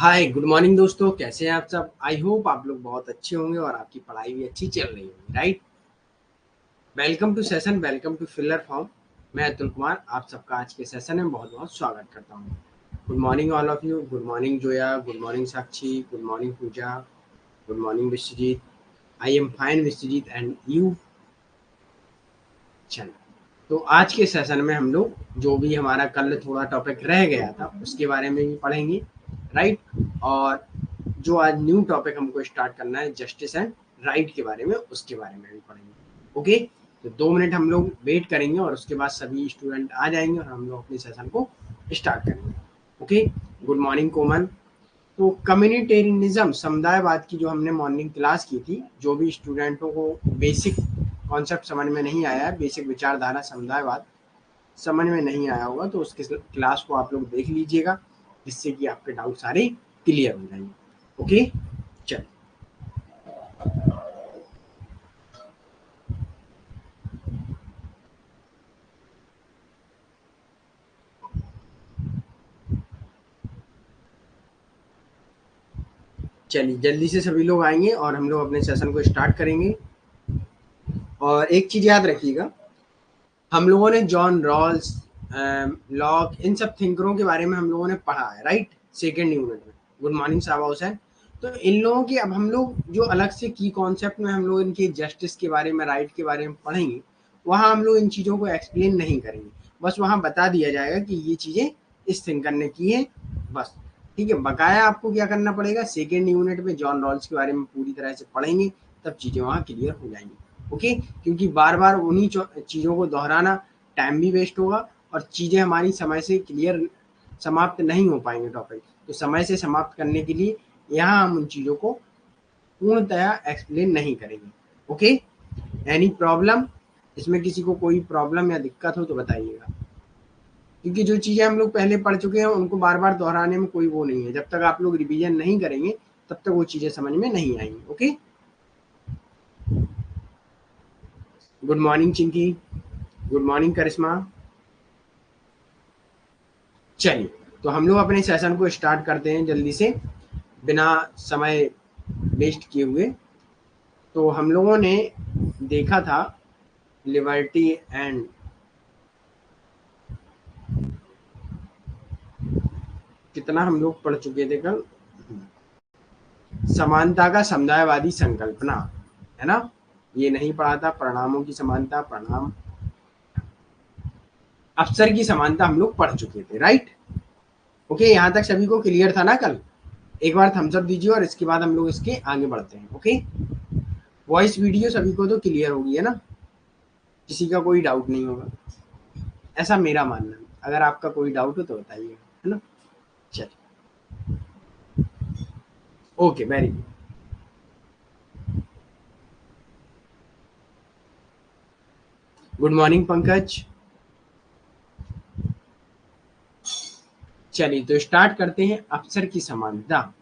Hi good morning दोस्तों, कैसे हैं आप सब। आई होप आप लोग बहुत अच्छे होंगे और आपकी पढ़ाई भी अच्छी चल रही होगी, right. Welcome to session, welcome to filler form. मैं अतुल कुमार आप सबका आज के सेशन में बहुत बहुत स्वागत करता हूँ। Good morning all of you. Good morning Zoya, good morning Sakshi, good morning Pooja, good morning Vishwajeet. I am fine Vishwajeet and you. चलो, तो आज के सेशन में हम लोग जो भी हमारा कल थोड़ा टॉपिक रह गया था उसके बारे में भी पढ़ेंगे, राइट। और जो आज न्यू टॉपिक हमको स्टार्ट करना है जस्टिस एंड राइट के बारे में, उसके बारे में भी पढ़ेंगे। ओके, तो 2 मिनट हम लोग वेट करेंगे और उसके बाद सभी स्टूडेंट आ जाएंगे और हम लोग अपने सेशन को स्टार्ट करेंगे। ओके, गुड मॉर्निंग कोमल। तो कम्युनिटेरियनिज्म, समुदायवाद की जो हमने मॉर्निंग क्लास की थी, जो भी स्टूडेंटों को बेसिक कॉन्सेप्ट समझ में नहीं आया है, बेसिक विचारधारा समुदायवाद समझ में नहीं आया होगा, तो उसके क्लास को आप लोग देख लीजिएगा, जिससे कि आपके डाउट सारे क्लियर हो जाएंगे। ओके, चल चलिए जल्दी से सभी लोग आएंगे और हम लोग अपने सेशन को स्टार्ट करेंगे। और एक चीज याद रखिएगा, हम लोगों ने जॉन रॉल्स, लॉक, इन सब थिंकरों के बारे में हम लोगों ने पढ़ा है, राइट, सेकेंड यूनिट में। गुड मॉर्निंग साहब हुसैन। तो इन लोगों की अब हम लोग जो अलग से की कॉन्सेप्ट में हम लोग इनके जस्टिस के बारे में, राइट के बारे में पढ़ेंगे, वहाँ हम लोग इन चीज़ों को एक्सप्लेन नहीं करेंगे। बस वहाँ बता दिया जाएगा कि ये चीज़ें इस थिंकर ने की है, बस। ठीक है, बकाया आपको क्या करना पड़ेगा, सेकेंड यूनिट में जॉन रॉल्स के बारे में पूरी तरह से पढ़ेंगे, तब चीज़ें वहाँ क्लियर हो जाएंगी। ओके, क्योंकि बार बार उन्हीं चीज़ों को दोहराना, टाइम भी वेस्ट होगा और चीज़ें हमारी समय से क्लियर समाप्त नहीं हो पाएंगे टॉपिक। तो समय से समाप्त करने के लिए यहाँ हम उन चीज़ों को पूर्णतया एक्सप्लेन नहीं करेंगे। ओके, एनी प्रॉब्लम, इसमें किसी को कोई प्रॉब्लम या दिक्कत हो तो बताइएगा, क्योंकि जो चीज़ें हम लोग पहले पढ़ चुके हैं उनको बार बार दोहराने में कोई वो नहीं है। जब तक आप लोग रिवीजन नहीं करेंगे तब तक वो चीज़ें समझ में नहीं आएंगी। Okay, good morning Chinki, good morning Karishma. चलिए, तो हम लोग अपने सेशन को स्टार्ट करते हैं जल्दी से, बिना समय वेस्ट किए हुए। तो हम लोगों ने देखा था लिबर्टी एंड, कितना हम लोग पढ़ चुके थे कल, समानता का समुदायवादी संकल्पना, है ना। ये नहीं पढ़ा था, परिणामों की समानता, परिणाम, अवसर की समानता हम लोग पढ़ चुके थे, राइट। ओके, यहाँ तक सभी को क्लियर था ना कल। एक बार थम्स अप दीजिए और इसके बाद हम लोग इसके आगे बढ़ते हैं। ओके, वॉइस वीडियो सभी को तो क्लियर होगी, है ना, किसी का कोई डाउट नहीं होगा, ऐसा मेरा मानना है। अगर आपका कोई डाउट हो तो बताइए, है ना। चलिए, okay, very good. Good morning Pankaj. चलिए, तो स्टार्ट करते हैं। अवसर की समानता,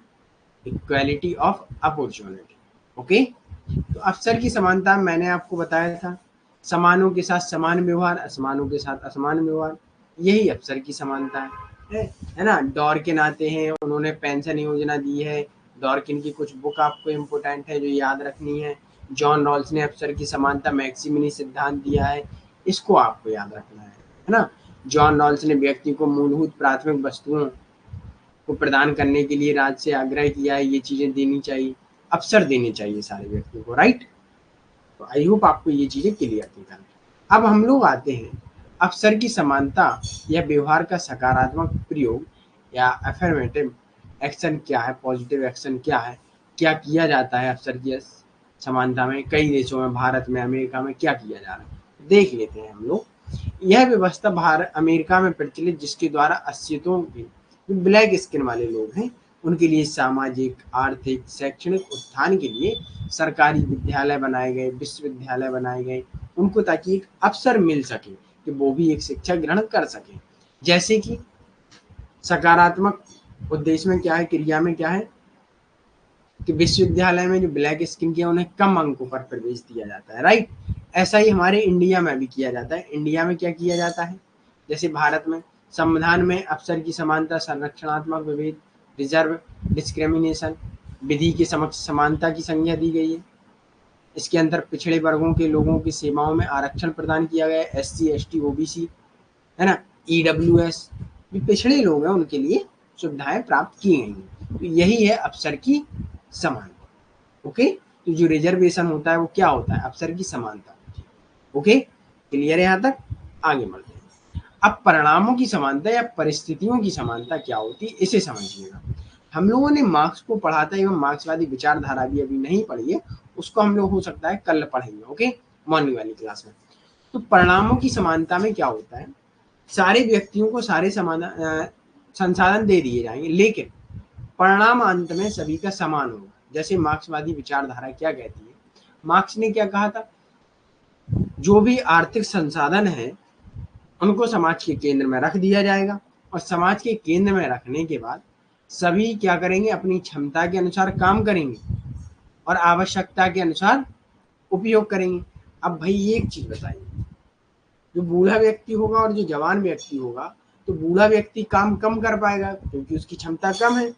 इक्वालिटी ऑफ अपॉर्चुनिटी। ओके, तो अवसर की समानता मैंने आपको बताया था, समानों के साथ समान व्यवहार, असमानों के साथ असमान व्यवहार, यही अवसर की समानता है ना। डॉर्किन आते हैं, उन्होंने पेंशन योजना दी है। डॉर्किन की कुछ बुक आपको इम्पोर्टेंट है जो याद रखनी है। जॉन रॉल्स ने अवसर की समानता मैक्सिमिनी सिद्धांत दिया है, इसको आपको याद रखना है ना। जॉन रॉल्स ने व्यक्ति को मूलभूत प्राथमिक वस्तुओं को प्रदान करने के लिए राज्य से आग्रह किया है, ये चीज़ें देनी चाहिए, अवसर देने चाहिए सारे व्यक्तियों को, राइट। तो आई होप आपको ये चीज़ें क्लियर थी। अब हम लोग आते हैं, अवसर की समानता या व्यवहार का सकारात्मक प्रयोग या अफर्मेटिव एक्शन क्या है, पॉजिटिव एक्शन क्या है, क्या किया जाता है अवसर की समानता में। कई देशों में, भारत में, अमेरिका में क्या किया जा रहा है देख लेते हैं हम लोग। यह व्यवस्था भारत अमेरिका में प्रचलित, जिसके द्वारा अस्सियों के जो ब्लैक स्किन वाले लोग हैं उनके लिए सामाजिक, आर्थिक, शैक्षणिक उत्थान के लिए सरकारी विद्यालय बनाए गए, विश्वविद्यालय बनाए गए, उनको ताकि एक अवसर मिल सके कि वो भी एक शिक्षा ग्रहण कर सके। जैसे कि सकारात्मक उद्देश्य में क्या है, क्रिया में क्या है कि विश्वविद्यालय में जो ब्लैक स्किन के उन्हें कम अंकों पर प्रवेश दिया जाता है, राइट। ऐसा ही हमारे इंडिया में भी किया जाता है। इंडिया में क्या किया जाता है, जैसे भारत में संविधान में अवसर की समानता, संरक्षणात्मक विभेद, रिजर्व, डिस्क्रिमिनेशन, विधि के समक्ष समानता की संज्ञा दी गई है। इसके अंदर पिछड़े वर्गों के लोगों की सेवाओं में आरक्षण प्रदान किया गया है, SC, ST, OBC, है ना, EWS, जो पिछड़े लोग हैं उनके लिए सुविधाएं प्राप्त की गई हैं। तो यही है अवसर की समानता। ओके, तो जो रिजर्वेशन होता है वो क्या होता है, अवसर की समानता होती है। ओके, क्लियर है यहाँ तक? आगे बढ़ते हैं। अब परिणामों की समानता या परिस्थितियों की समानता क्या होती है, इसे समझिएगा। हम लोगों ने मार्क्स को पढ़ा था एवं मार्क्सवादी विचारधारा भी अभी नहीं पढ़ी है, उसको हम लोग हो सकता है कल पढ़ेंगे। ओके, मॉर्निंग वाली क्लास में। तो परिणामों की समानता में क्या होता है, सारे व्यक्तियों को सारे संसाधन दे दिए जाएंगे, लेकिन परिणाम अंत में सभी का समान होगा। जैसे मार्क्सवादी विचारधारा क्या कहती है, मार्क्स ने क्या कहा था, जो भी आर्थिक संसाधन है उनको समाज के केंद्र में रख दिया जाएगा, और समाज के केंद्र में रखने के बाद सभी क्या करेंगे, अपनी क्षमता के अनुसार काम करेंगे और आवश्यकता के अनुसार उपयोग करेंगे। अब भाई एक चीज बताइए, जो बूढ़ा व्यक्ति होगा और जो जवान व्यक्ति होगा, तो बूढ़ा व्यक्ति काम कम कर पाएगा क्योंकि उसकी क्षमता कम है,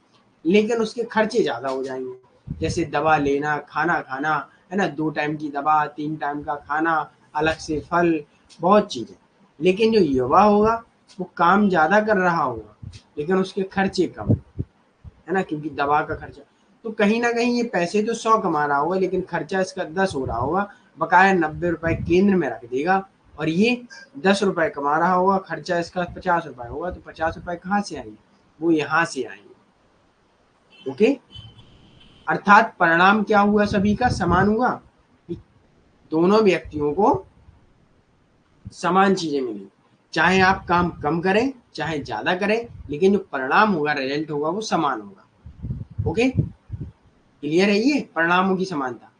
लेकिन उसके खर्चे ज्यादा हो जाएंगे। जैसे दवा लेना, खाना खाना, है ना, 2 टाइम की दवा, 3 टाइम का खाना, अलग से फल, बहुत चीजें। लेकिन जो युवा होगा वो काम ज्यादा कर रहा होगा लेकिन उसके खर्चे कम, है ना, क्योंकि दवा का खर्चा। तो कहीं ना कहीं ये पैसे तो 100 कमा रहा होगा लेकिन खर्चा इसका 10 हो रहा होगा, बकाया 90 रुपए केंद्र में रख देगा, और ये 10 रुपए कमा रहा होगा, खर्चा इसका 50 रुपए होगा, तो 50 रुपए कहाँ से आएंगे, वो यहाँ से आएंगे। ओके, अर्थात परिणाम क्या हुआ, सभी का समान हुआ, दोनों व्यक्तियों को समान चीजें मिली, चाहे आप काम कम करें चाहे ज्यादा करें, लेकिन जो परिणाम होगा, रिजल्ट होगा, वो समान होगा। ओके, क्लियर है ये परिणामों की समानता,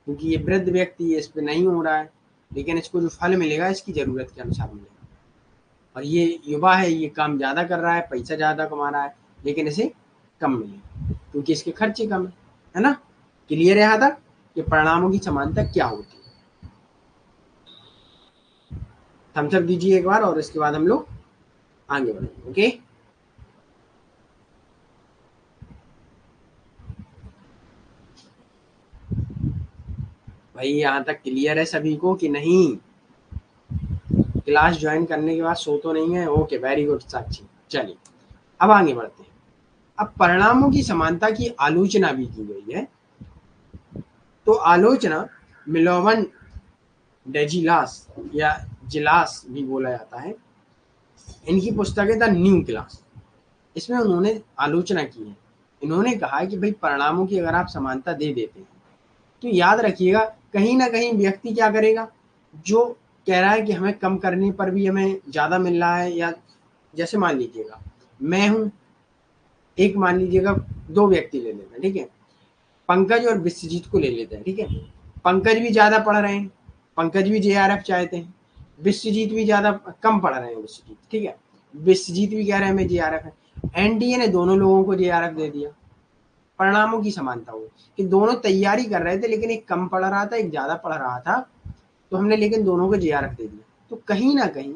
क्योंकि ये वृद्ध व्यक्ति है, इस पे नहीं हो रहा है, लेकिन इसको जो फल मिलेगा इसकी जरूरत के अनुसार मिलेगा। और ये युवा है, ये काम ज्यादा कर रहा है, पैसा ज्यादा कमा रहा है, लेकिन इसे कम मिलेगा क्योंकि इसके खर्चे कम है ना। क्लियर है यहाँ तक कि परिणामों की समानता क्या होती है? थम्स अप दीजिए एक बार और इसके बाद हम लोग आगे बढ़ेंगे। ओके, भाई यहाँ तक क्लियर है सभी को कि नहीं? क्लास ज्वाइन करने के बाद सो तो नहीं है? ओके, वेरी गुड साक्षी। चलिए अब आगे बढ़ते हैं। अब परिणामों की समानता की आलोचना भी की गई है। तो आलोचना मिलोवन डेजिलास या जिलास भी बोला जाता है, इनकी पुस्तक है द न्यू क्लास। इसमें उन्होंने आलोचना की है। इन्होंने कहा कि भाई परिणामों की अगर आप समानता दे देते हैं तो याद रखिएगा कहीं ना कहीं व्यक्ति क्या करेगा, जो कह रहा है कि हमें कम करने पर भी हमें ज्यादा मिल रहा है, या जैसे मान लीजिएगा मैं हूं, एक मान लीजिएगा 2 व्यक्ति ले लेते हैं, ठीक है, पंकज और विश्वजीत को ले लेते हैं, ठीक है। पंकज भी ज्यादा पढ़ रहे हैं, पंकज भी JRF चाहते हैं, विश्वजीत भी ज्यादा कम पढ़ रहे हैं विश्वजीत, ठीक है, विश्वजीत भी कह रहे हैं मैं JRF है। NDA ने दोनों लोगों को JRF दे दिया, परिणामों की समानता हुई कि दोनों तैयारी कर रहे थे लेकिन एक कम पढ़ रहा था एक ज्यादा पढ़ रहा था, तो हमने लेकिन दोनों को JRF दे दिया। तो कहीं ना कहीं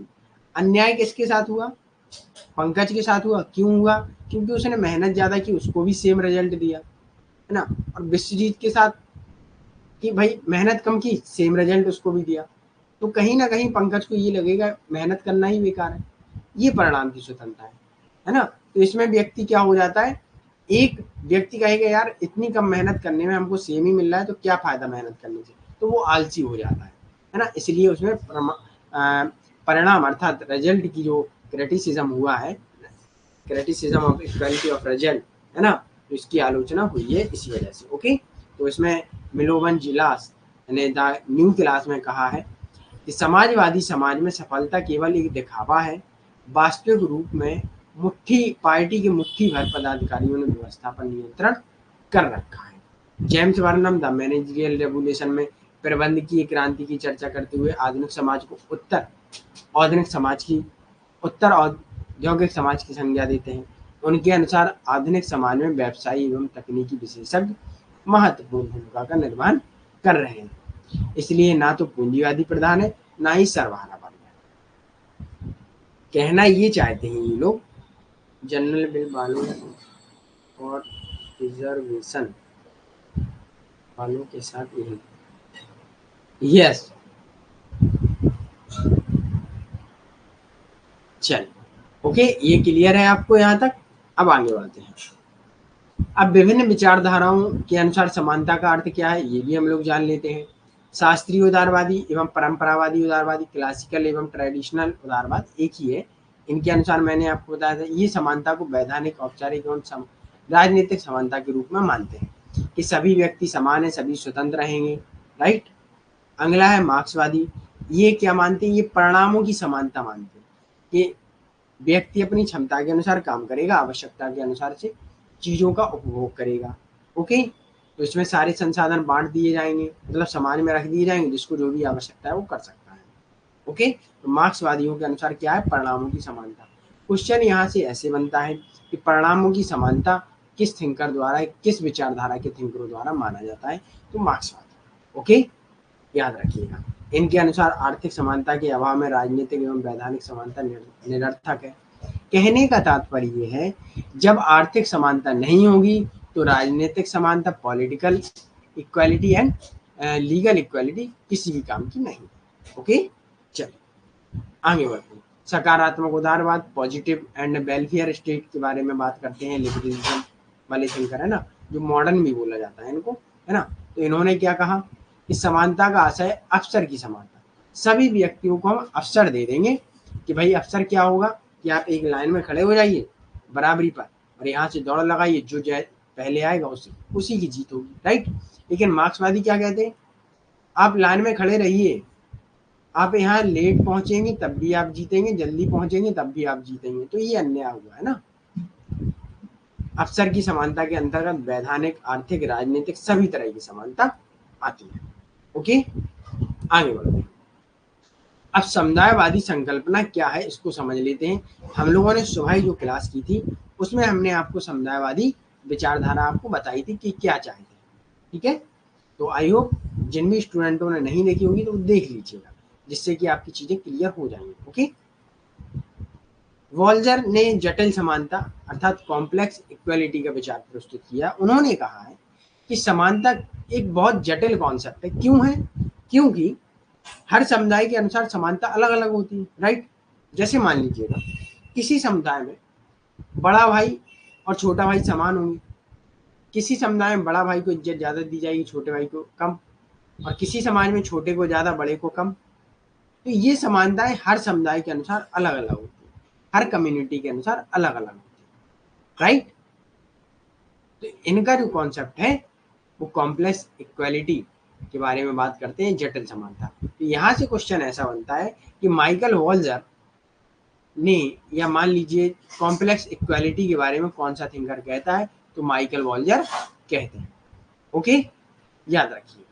अन्याय किसके साथ हुआ, पंकज के साथ हुआ। क्यों हुआ? क्योंकि उसने मेहनत ज्यादा की, उसको भी सेम रिजल्ट दिया, है ना। और विश्वजीत के साथ कि भाई मेहनत कम की, सेम रिजल्ट उसको भी दिया। तो कहीं ना कहीं पंकज को ये लगेगा मेहनत करना ही बेकार है। ये परिणाम की स्वतंत्रता है ना। तो इसमें व्यक्ति क्या हो जाता है, एक व्यक्ति कहेगा यार इतनी कम मेहनत करने में हमको सेम ही मिल रहा है, तो क्या फायदा मेहनत करने से, तो वो आलसी हो जाता है ना। इसलिए उसमें परिणाम अर्थात रिजल्ट की जो क्रिटिसिज्म हुआ है, criticism of equality of result, है ना, तो इसकी आलोचना हुई है इसी वजह से। ओके, तो इसमें मिलोवन जिलास ने द न्यू क्लास में कहा है कि समाजवादी समाज में सफलता केवल एक दिखावा है, वास्तविक रूप में मुट्ठी पार्टी के मुट्ठी भर पदाधिकारियों ने व्यवस्था पर नियंत्रण कर रखा है। James Burnham the managerial revolution में प्रबंधकीय क्रांति की चर्चा करते हुए आधुनिक समाज को उत्तर औद्योगिक समाज की संज्ञा देते हैं। उनके अनुसार आधुनिक समाज में व्यवसायी एवं तकनीकी विशेषज्ञ महत्वपूर्ण भूमिका का निर्वहन कर रहे हैं। इसलिए ना तो पूंजीवादी प्रधान है ना ही सर्वहारा वर्ग है। कहना ये चाहते हैं ये लोग, जनरल बिल वालों और रिजर्वेशन वालों के साथ यही। यस, चल ओके, ये क्लियर है आपको यहाँ तक। अब आगे बढ़ते हैं। अब विभिन्न विचारधाराओं के अनुसार समानता का अर्थ क्या है ये भी हम लोग जान लेते हैं। शास्त्रीय उदारवादी एवं परंपरावादी उदारवादी, क्लासिकल एवं ट्रेडिशनल उदारवाद एक ही है। इनके अनुसार मैंने आपको बताया था, ये समानता को वैधानिक, औपचारिक एवं राजनीतिक समानता के रूप में मानते हैं कि सभी व्यक्ति समान है, सभी स्वतंत्र रहेंगे। राइट। अगला है मार्क्सवादी। ये क्या मानते हैं, ये परिणामों की समानता मानते हैं कि व्यक्ति अपनी क्षमता के अनुसार काम करेगा, आवश्यकता के अनुसार से चीजों का उपभोग करेगा। ओके, तो इसमें सारे संसाधन बांट दिए जाएंगे, मतलब समाज में रख दिए जाएंगे, जिसको जो भी आवश्यकता है वो कर सकता है। ओके, तो मार्क्सवादियों के अनुसार क्या है, परिणामों की समानता। क्वेश्चन यहाँ से ऐसे बनता है कि परिणामों की समानता किस थिंकर द्वारा, किस विचारधारा के थिंकरों द्वारा माना जाता है, तो मार्क्सवादी। ओके, याद रखिएगा। इनके अनुसार आर्थिक समानता के अभाव में राजनीतिक एवं वैधानिक समानता निरर्थक है। कहने का तात्पर्य ये है, जब आर्थिक समानता नहीं होगी तो राजनीतिक समानता, political equality and legal equality किसी भी काम की नहीं। ओके, चलिए आगे बढ़ते हैं। सकारात्मक उदारवाद, पॉजिटिव एंड वेलफेयर स्टेट के बारे में बात करते हैं। लिबरलिज्म वाले थिंकर है ना, जो मॉडर्न भी बोला जाता है इनको, है ना। तो इन्होंने क्या कहा कि समानता का आशय अवसर की समानता, सभी व्यक्तियों को हम अवसर दे देंगे कि भाई अवसर क्या होगा कि आप एक लाइन में खड़े हो जाइए बराबरी पर और यहाँ से दौड़ लगाइए, जो पहले आएगा उसी की जीत होगी। राइट। लेकिन मार्क्सवादी क्या कहते हैं, आप लाइन में खड़े रहिए, आप यहाँ लेट पहुंचेंगे तब भी आप जीतेंगे, जल्दी पहुंचेंगे तब भी आप जीतेंगे, तो ये अन्याय हुआ है ना। अवसर की समानता के अंतर्गत वैधानिक, आर्थिक, राजनीतिक सभी तरह की समानता आती है। ओके, आगे बढ़ते हैं। अब समुदायवादी संकल्पना क्या है इसको समझ लेते हैं। हम लोगों ने सुबह जो क्लास की थी उसमें हमने आपको समुदायवादी विचारधारा आपको बताई थी कि क्या चाहते हैं। ठीक है, तो आई होप जिन भी स्टूडेंटों ने नहीं देखी होगी तो देख लीजिएगा, जिससे कि आपकी चीजें क्लियर हो जाएंगी। ओके, वॉल्जर ने जटिल समानता अर्थात कॉम्प्लेक्स इक्वालिटी का विचार प्रस्तुत किया। उन्होंने कहा है कि समानता एक बहुत जटिल कॉन्सेप्ट है। क्यों है, क्योंकि हर समुदाय के अनुसार समानता अलग अलग होती है। राइट। जैसे मान लीजिएगा किसी समुदाय में बड़ा भाई और छोटा भाई समान होंगे, किसी समुदाय में बड़ा भाई को इज्जत ज्यादा दी जाएगी, छोटे भाई को कम, और किसी समाज में छोटे को ज्यादा, बड़े को कम। तो ये समानताएं हर समुदाय के अनुसार अलग अलग होती है, हर कम्युनिटी के अनुसार अलग अलग होती है। राइट। तो इनका जो कॉन्सेप्ट है वो कॉम्प्लेक्स इक्वालिटी के बारे में बात करते हैं, जटिल समानता। तो यहाँ से क्वेश्चन ऐसा बनता है कि माइकल वॉल्जर ने, या मान लीजिए कॉम्प्लेक्स इक्वालिटी के बारे में कौन सा थिंकर कहता है, तो माइकल वॉल्जर कहते हैं। ओके, याद रखिए।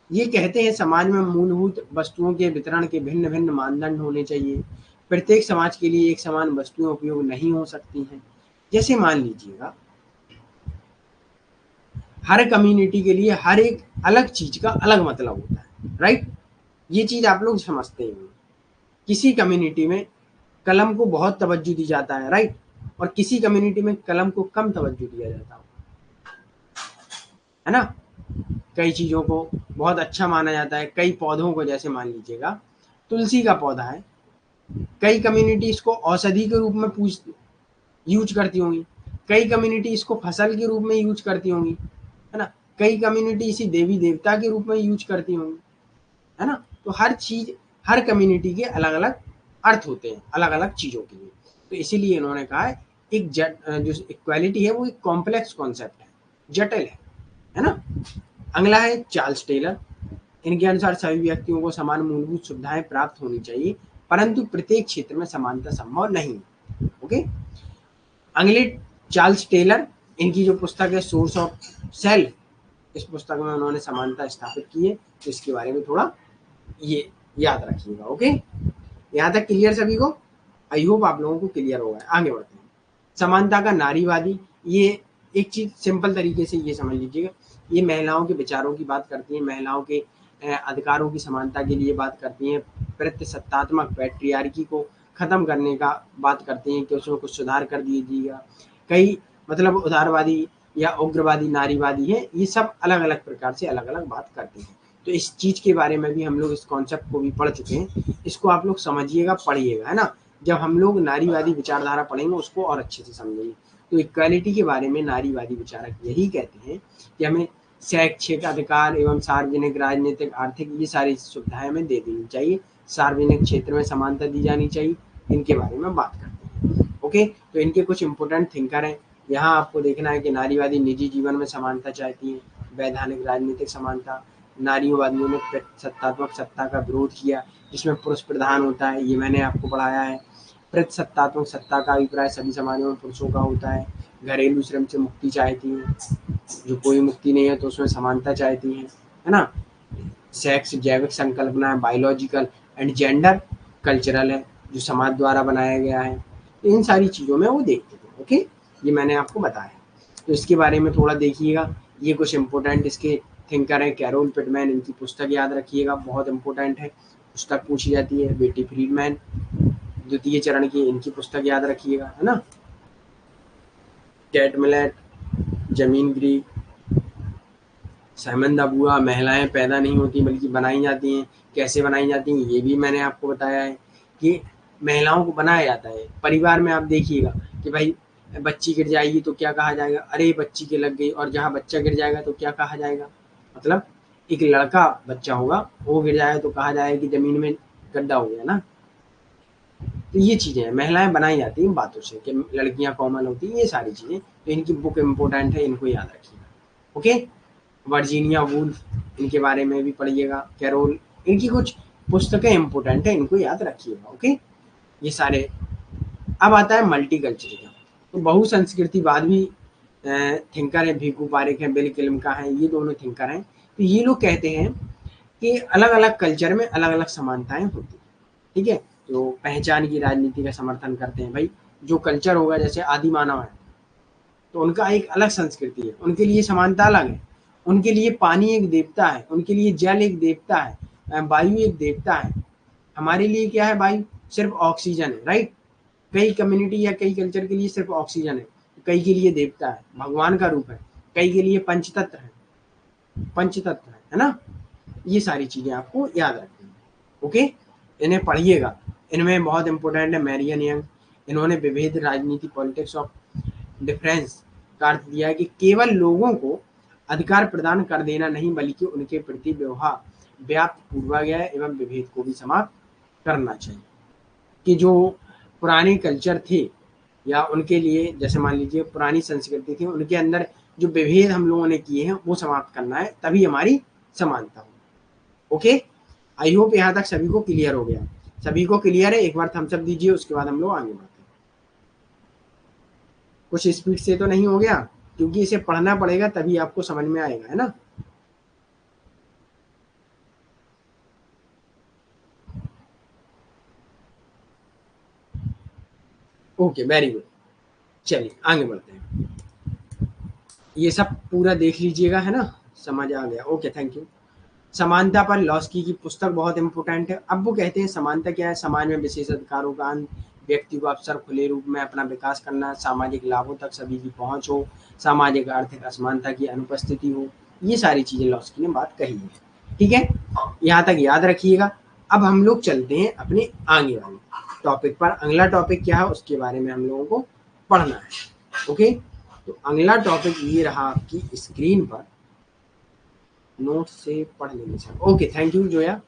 ये कहते हैं समाज में मूलभूत वस्तुओं के वितरण के भिन्न भिन्न मानदंड होने चाहिए, प्रत्येक समाज के लिए एक समान वस्तुएं उपयोग नहीं हो सकती हैं। जैसे मान लीजिएगा हर कम्युनिटी के लिए हर एक अलग चीज का अलग मतलब होता है। राइट, ये चीज आप लोग समझते हैं। किसी कम्युनिटी में कलम को बहुत तवज्जो दी जाता है। राइट, और किसी कम्युनिटी में कलम को कम तवज्जो दिया जाता है ना। कई चीजों को बहुत अच्छा माना जाता है, कई पौधों को, जैसे मान लीजिएगा तुलसी का पौधा है, कई कम्युनिटी इसको औषधि के रूप में यूज करती होंगी, कई कम्युनिटी इसको फसल के रूप में यूज करती होंगी, है ना। कई कम्युनिटी इसी देवी देवता के रूप में यूज करती होंगी, है ना। तो हर चीज, हर कम्युनिटी के अलग अलग अर्थ होते हैं अलग अलग चीजों के लिए। तो इसीलिए इन्होंने कहा है एक जो इक्वालिटी है वो एक कॉम्प्लेक्स कॉन्सेप्ट है, जटिल है ना। अगला है चार्ल्स टेलर। इनके अनुसार सभी व्यक्तियों को समान मूलभूत सुविधाएं प्राप्त होनी चाहिए, परंतु प्रत्येक क्षेत्र में समानता संभव नहीं। ओके, अगले चार्ल्स टेलर, इनकी जो पुस्तक है सोर्स ऑफ सेल्फ, इस पुस्तक में उन्होंने समानता स्थापित की है, तो इसके बारे में थोड़ा ये याद रखिएगा। ओके, यहाँ तक क्लियर सभी को? आई होप आप लोगों को क्लियर होगा। आगे बढ़ते हैं। समानता का नारीवादी, ये एक चीज सिंपल तरीके से ये समझ लीजिएगा, ये महिलाओं के विचारों की बात करती है, महिलाओं के अधिकारों की समानता के लिए बात करती हैं, प्रतिसत्तात्मक पैट्रियार्की को खत्म करने का बात करते हैं कि उसमें कुछ सुधार कर दीजिएगा। कई मतलब उदारवादी या उग्रवादी, नारीवादी है, ये सब अलग अलग प्रकार से अलग अलग बात करते हैं। तो इस चीज के बारे में भी हम लोग इस कॉन्सेप्ट को भी पढ़ चुके हैं, इसको आप लोग समझिएगा, पढ़िएगा, है ना। जब हम लोग नारीवादी विचारधारा पढ़ेंगे उसको और अच्छे से समझेंगे। तो इक्वालिटी के बारे में नारीवादी विचारक यही कहते हैं कि हमें शैक्षिक अधिकार एवं सार्वजनिक, राजनीतिक, आर्थिक, ये सारी सुविधाएं हमें दे देनी चाहिए, सार्वजनिक क्षेत्र में समानता दी जानी चाहिए, इनके बारे में बात करते हैं। ओके, तो इनके कुछ इंपोर्टेंट थिंकर हैं। यहाँ आपको देखना है कि नारीवादी निजी जीवन में समानता चाहती है, वैधानिक राजनीतिक समानता, नारीवादियों ने सत्तात्मक सत्ता का विरोध किया जिसमें पुरुष प्रधान होता है, ये मैंने आपको पढ़ाया है। सत्तात्मक सत्ता का अभिप्राय सभी समाजों में पुरुषों का होता है। घरेलू श्रम से मुक्ति चाहती है, जो कोई मुक्ति नहीं है तो उसमें समानता चाहती है ना। सेक्स जैविक संकल्पना है, बायोलॉजिकल, एंड जेंडर कल्चरल है, जो समाज द्वारा बनाया गया है। तो इन सारी चीज़ों में वो देखते थे। ओके, ये मैंने आपको बताया। तो इसके बारे में थोड़ा देखिएगा, ये कुछ इंपॉर्टेंट इसके थिंकर हैं। कैरोल पिटमैन, इनकी पुस्तक याद रखिएगा, बहुत इंपॉर्टेंट है, पुस्तक पूछी जाती है। बेटी फ्रीडमैन, द्वितीय चरण की, इनकी पुस्तक याद रखिएगा, है ना। कैट मिलेट, जमीन ग्रीक, साइमन द बुआ, महिलाएं पैदा नहीं होती बल्कि बनाई जाती हैं। कैसे बनाई जाती हैं ये भी मैंने आपको बताया है कि महिलाओं को बनाया जाता है। परिवार में आप देखिएगा कि भाई बच्ची गिर जाएगी तो क्या कहा जाएगा, अरे बच्ची के लग गई, और जहाँ बच्चा गिर जाएगा तो क्या कहा जाएगा, मतलब एक लड़का बच्चा होगा वो गिर जाएगा तो कहा जाएगा कि जमीन में गड्ढा हो गया ना। तो ये चीज़ें हैं, महिलाएं बनाई जाती हैं बातों से कि लड़कियां कॉमन होती हैं, ये सारी चीज़ें। तो इनकी बुक इम्पोर्टेंट है, इनको याद रखिएगा। ओके, वर्जीनिया वुल्फ, इनके बारे में भी पढ़िएगा। कैरोल, इनकी कुछ पुस्तकें इंपॉर्टेंट है, इनको याद रखिएगा। ओके, ये सारे। अब आता है मल्टी कल्चर का। तो बहुसंस्कृतिवाद भी थिंकर है, भीखू पारेख है, बिल किल्म का है, ये दोनों थिंकर हैं। तो ये लोग कहते हैं कि अलग अलग कल्चर में अलग अलग समानताएं होती हैं। ठीक है, जो पहचान की राजनीति का समर्थन करते हैं। भाई जो कल्चर होगा, जैसे आदि मानव है तो उनका एक अलग संस्कृति है, उनके लिए समानता अलग है। उनके लिए पानी एक देवता है, उनके लिए जल एक देवता है, वायु एक देवता है। हमारे लिए क्या है, वायु सिर्फ ऑक्सीजन है, राइट। कई कम्युनिटी या कई कल्चर के लिए सिर्फ ऑक्सीजन है, कई के लिए देवता है, भगवान का रूप है, कई के लिए पंचतत्व है, पंचतत्व है ना। ये सारी चीजें आपको याद रखनी है। ओके, इन्हें पढ़िएगा, इनमें बहुत इंपॉर्टेंट है मैरियन यंग। इन्होंने विभेद राजनीति, पॉलिटिक्स ऑफ डिफरेंस का अर्थ दिया है कि केवल लोगों को अधिकार प्रदान कर देना नहीं बल्कि उनके प्रति व्यवहार व्याप्त पूर्वाग्रह एवं विभेद को भी समाप्त करना चाहिए। कि जो पुराने कल्चर थे या उनके लिए, जैसे मान लीजिए पुरानी संस्कृति थी, उनके अंदर जो विभेद हम लोगों ने किए हैं वो समाप्त करना है, तभी हमारी समानता हो। ओके, आई होप यहाँ तक सभी को क्लियर हो गया। सभी को क्लियर है, एक बार थम्स अप दीजिए, उसके बाद हम लोग आगे बढ़ते हैं। कुछ स्पीड से तो नहीं हो गया, क्योंकि इसे पढ़ना पड़ेगा तभी आपको समझ में आएगा, है ना। Okay, very good. चलिए आगे बढ़ते हैं। ये सब पूरा देख लीजिएगा, है ना, समझ आ गया। Okay, thank you. समानता पर लॉस्की की पुस्तक बहुत इंपॉर्टेंट है। अब वो कहते हैं समानता क्या है, समाज में विशेष अधिकारों का अंत, व्यक्ति को अवसर खुले रूप में अपना विकास करना, सामाजिक लाभों तक सभी की पहुंच हो, सामाजिक आर्थिक असमानता की अनुपस्थिति हो। ये सारी चीजें लॉस्की ने बात कही है। ठीक है, यहाँ तक याद रखिएगा। अब हम लोग चलते हैं अपने आगे वाले टॉपिक पर। अगला टॉपिक क्या है उसके बारे में हम लोगों को पढ़ना है। ओके, तो अगला टॉपिक ये रहा आपकी स्क्रीन पर, नोट से पढ़ लेंगे sir. Okay, thank you Zoya.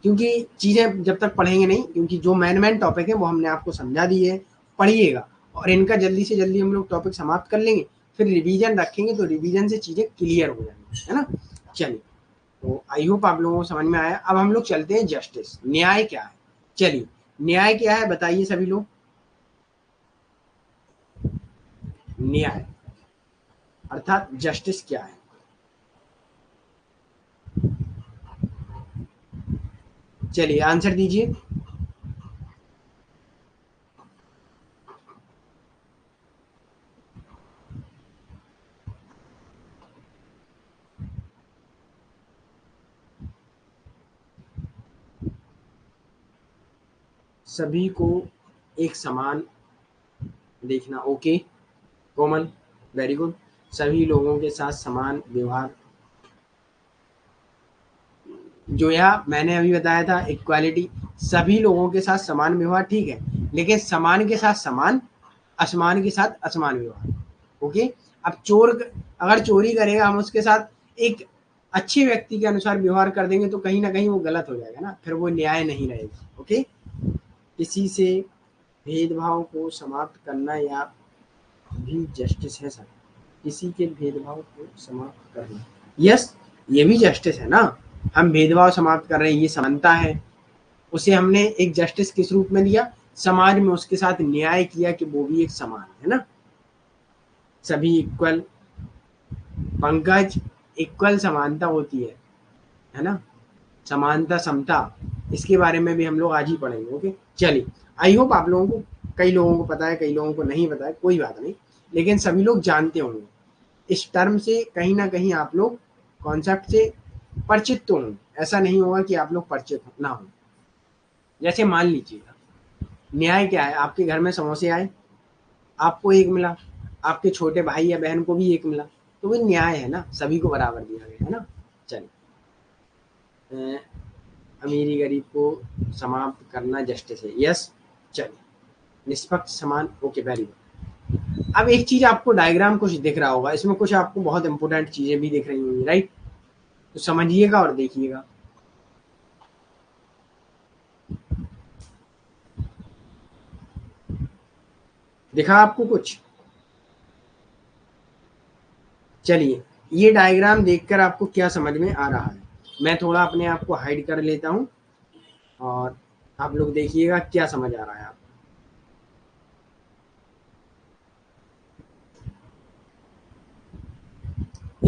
क्योंकि चीज़ें जब तक पढ़ेंगे नहीं, क्योंकि जो मेन टॉपिक है वो हमने आपको समझा दिए है, पढ़िएगा। और इनका जल्दी से जल्दी हम लोग टॉपिक समाप्त कर लेंगे, फिर रिवीजन रखेंगे तो रिवीजन से चीज़ें क्लियर हो जाएंगी, है ना। चलिए, तो आई होप आप लोगों को समझ में आया। अब हम लोग चलते हैं जस्टिस, न्याय क्या है। चलिए, न्याय क्या है बताइए सभी लोग। न्याय अर्थात जस्टिस क्या है। चलिए आंसर दीजिए। सभी को एक समान देखना। ओके, कोमल, वेरी गुड। सभी लोगों के साथ समान व्यवहार, जो यहाँ मैंने अभी बताया था इक्वालिटी, सभी लोगों के साथ समान व्यवहार, ठीक है, लेकिन समान के साथ समान, असमान के साथ असमान व्यवहार। ओके। अब चोर अगर चोरी करेगा, हम उसके साथ एक अच्छे व्यक्ति के अनुसार व्यवहार कर देंगे तो कहीं ना कहीं वो गलत हो जाएगा ना, फिर वो न्याय नहीं रहेगा। ओके। किसी से भेदभाव को समाप्त करना या भी जस्टिस है सर। किसी के भेदभाव को समाप्त करना, यस, ये भी जस्टिस है ना। हम भेदभाव समाप्त कर रहे हैं, ये समानता है। उसे हमने एक जस्टिस किस रूप में दिया, समाज में उसके साथ न्याय किया कि वो भी एक समान है ना, सभी इक्वल। पंकज, इक्वल समानता होती है ना, समानता समता, इसके बारे में भी हम लोग आज ही पढ़ेंगे। ओके, चलिए। आई होप आप लोगों को, कई लोगों को पता है, कई लोगों को नहीं पता है, कोई बात नहीं, लेकिन सभी लोग जानते होंगे इस टर्म से, कहीं ना कहीं आप लोग कॉन्सेप्ट से परिचित तो होंगे। ऐसा नहीं होगा कि आप लोग परिचित ना हो। जैसे मान लीजिएगा, न्याय क्या है, आपके घर में समोसे आए, आपको एक मिला, आपके छोटे भाई या बहन को भी एक मिला, तो वो न्याय है ना, सभी को बराबर दिया गया है ना। चलिए, अमीरी गरीब को समाप्त करना जस्टिस है, यस। चलिए, निष्पक्ष समान, ओके, वेरी गुड। अब एक चीज आपको डायग्राम कुछ दिख रहा होगा, इसमें कुछ आपको बहुत इंपॉर्टेंट चीजें भी दिख रही होंगी, राइट। तो समझिएगा और देखिएगा। दिखा आपको कुछ? चलिए, ये डायग्राम देखकर आपको क्या समझ में आ रहा है, मैं थोड़ा अपने आप को हाइड कर लेता हूं और आप लोग देखिएगा क्या समझ आ रहा है आपको।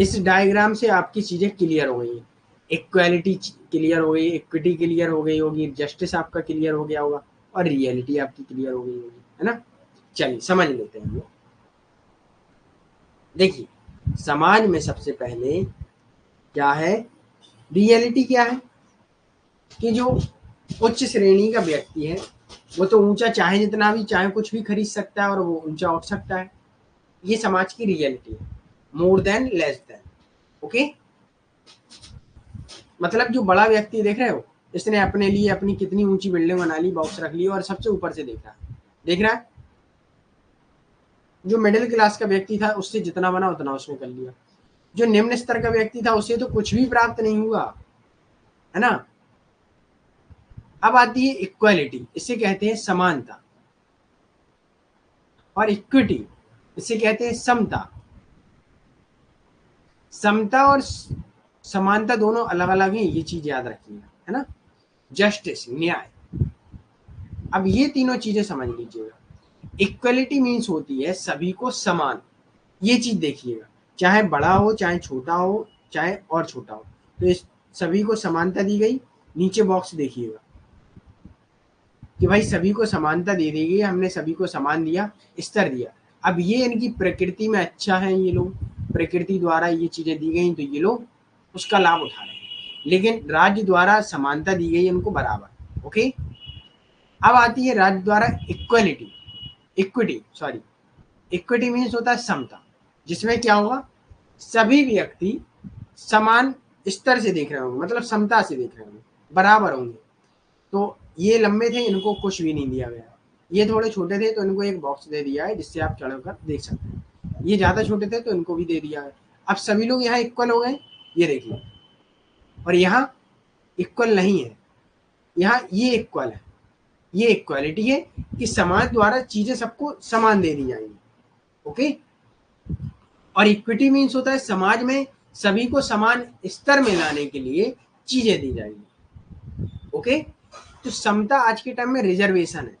इस डायग्राम से आपकी चीजें क्लियर हो गई, इक्वालिटी क्लियर हो गई, इक्विटी क्लियर हो गई होगी, जस्टिस आपका क्लियर हो गया होगा, और रियलिटी आपकी क्लियर हो गई होगी, है ना। चलिए समझ लेते हैं हम लोग। देखिए, समाज में सबसे पहले क्या है, रियलिटी क्या है, कि जो उच्च श्रेणी का व्यक्ति है वो तो ऊंचा चाहे जितना भी चाहे कुछ भी खरीद सकता है और वो ऊंचा उठ सकता है, ये समाज की रियलिटी है। More than, less than, okay. मतलब जो बड़ा व्यक्ति देख रहे हो, इसने अपने लिए अपनी कितनी ऊंची बिल्डिंग बना ली, बॉक्स रख ली और सबसे ऊपर से देख रहा है। जो मिडिल क्लास का व्यक्ति था उससे जितना बना उतना उसने कर लिया, जो निम्न स्तर का व्यक्ति था उससे तो कुछ भी प्राप्त नहीं हुआ, है ना। अब आती है इक्वालिटी, इसे कहते हैं समानता, और इक्विटी इसे कहते हैं समता। समता और समानता दोनों अलग अलग हैं, ये चीज याद रखिएगा, है ना। जस्टिस, न्याय, अब ये तीनों चीजें समझ लीजिएगा। इक्वलिटी मीन्स होती है सभी को समान, ये चीज देखिएगा, चाहे बड़ा हो चाहे छोटा हो, चाहे और छोटा हो, तो इस सभी को समानता दी गई। नीचे बॉक्स देखिएगा कि भाई सभी को समानता दे दी गई, हमने सभी को समान दिया, स्तर दिया। अब ये इनकी प्रकृति में अच्छा है, ये लोग प्रकृति द्वारा ये चीजें दी गई तो ये लोग उसका लाभ उठा रहे हैं, लेकिन राज्य द्वारा समानता दी गई इनको बराबर, ओके। अब आती है राज्य द्वारा equality, equity, sorry, equity means होता है समता, जिसमें क्या होगा, सभी व्यक्ति समान स्तर से देख रहे होंगे, मतलब समता से देख रहे होंगे, बराबर होंगे। तो ये लंबे थे, इनको कुछ भी नहीं दिया गया, ये थोड़े छोटे थे तो इनको एक बॉक्स दे दिया है जिससे आप चढ़कर देख सकते हैं, ये ज्यादा छोटे थे तो इनको भी दे दिया है। अब सभी लोग यहाँ इक्वल हो गए, ये देखिए, और यहाँ इक्वल नहीं है, यहाँ ये इक्वल है, ये इक्वालिटी है कि समाज द्वारा चीजें सबको समान दे दी जाएंगी, ओके। और इक्विटी मीन्स होता है समाज में सभी को समान स्तर में लाने के लिए चीजें दी जाएंगी, ओके। तो समता आज के टाइम में रिजर्वेशन है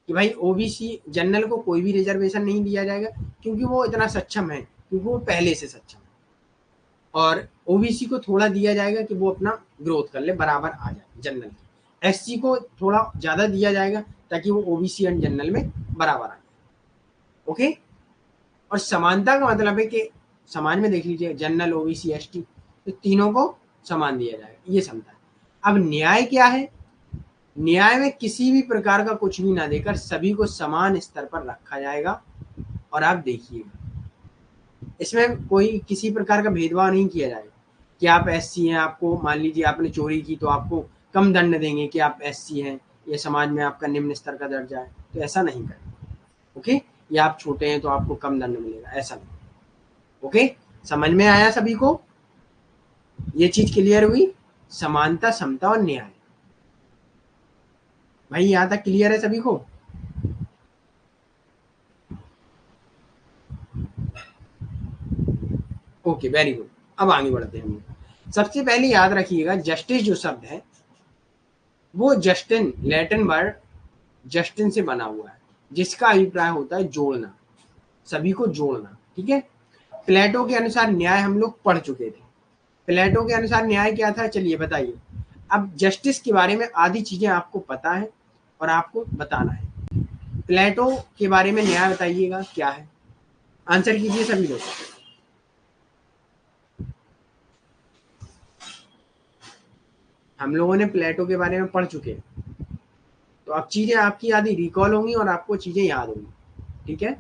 कि भाई ओबीसी जनरल को कोई भी रिजर्वेशन नहीं दिया जाएगा क्योंकि वो इतना सक्षम है, क्योंकि वो पहले से सक्षम है, और ओबीसी को थोड़ा दिया जाएगा कि वो अपना ग्रोथ कर ले, बराबर आ जाए जनरल की। एससी को थोड़ा ज्यादा दिया जाएगा ताकि वो ओबीसी एंड जनरल में बराबर आ जाए, ओके। और समानता का मतलब है कि समाज में देख लीजिए, जनरल, ओबीसी, एसटी, तो तीनों को समान दिया जाएगा, ये समता है। अब न्याय क्या है, न्याय में किसी भी प्रकार का कुछ भी ना देकर सभी को समान स्तर पर रखा जाएगा और आप देखिएगा इसमें कोई किसी प्रकार का भेदभाव नहीं किया जाएगा कि आप एससी हैं, आपको मान लीजिए आपने चोरी की तो आपको कम दंड देंगे कि आप एससी हैं, ये समाज में आपका निम्न स्तर का दर्जा है, तो ऐसा नहीं करें। ओके, या आप छोटे हैं तो आपको कम दंड मिलेगा, ऐसा नहीं। ओके, समझ में आया सभी को? ये चीज क्लियर हुई? समानता, समता और न्याय। भाई यहाँ तक क्लियर है सभी को? Okay, very good. अब आगे बढ़ते हैं हम। सबसे पहले याद रखिएगा जस्टिस जो शब्द है वो जस्टिन, लैटिन वर्ड जस्टिन से बना हुआ है, जिसका अभिप्राय होता है जोड़ना, सभी को जोड़ना। ठीक है, प्लेटो के अनुसार न्याय हम लोग पढ़ चुके थे। प्लेटो के अनुसार न्याय क्या था, चलिए बताइए। अब जस्टिस के बारे में आधी चीजें आपको पता है और आपको बताना है। प्लेटो के बारे में न्याय बताइएगा क्या है, आंसर कीजिए सभी लोग। हम लोगों ने प्लेटो के बारे में पढ़ चुके हैं, तो अब चीजें आपकी आधी रिकॉल होंगी और आपको चीजें याद होंगी। ठीक है,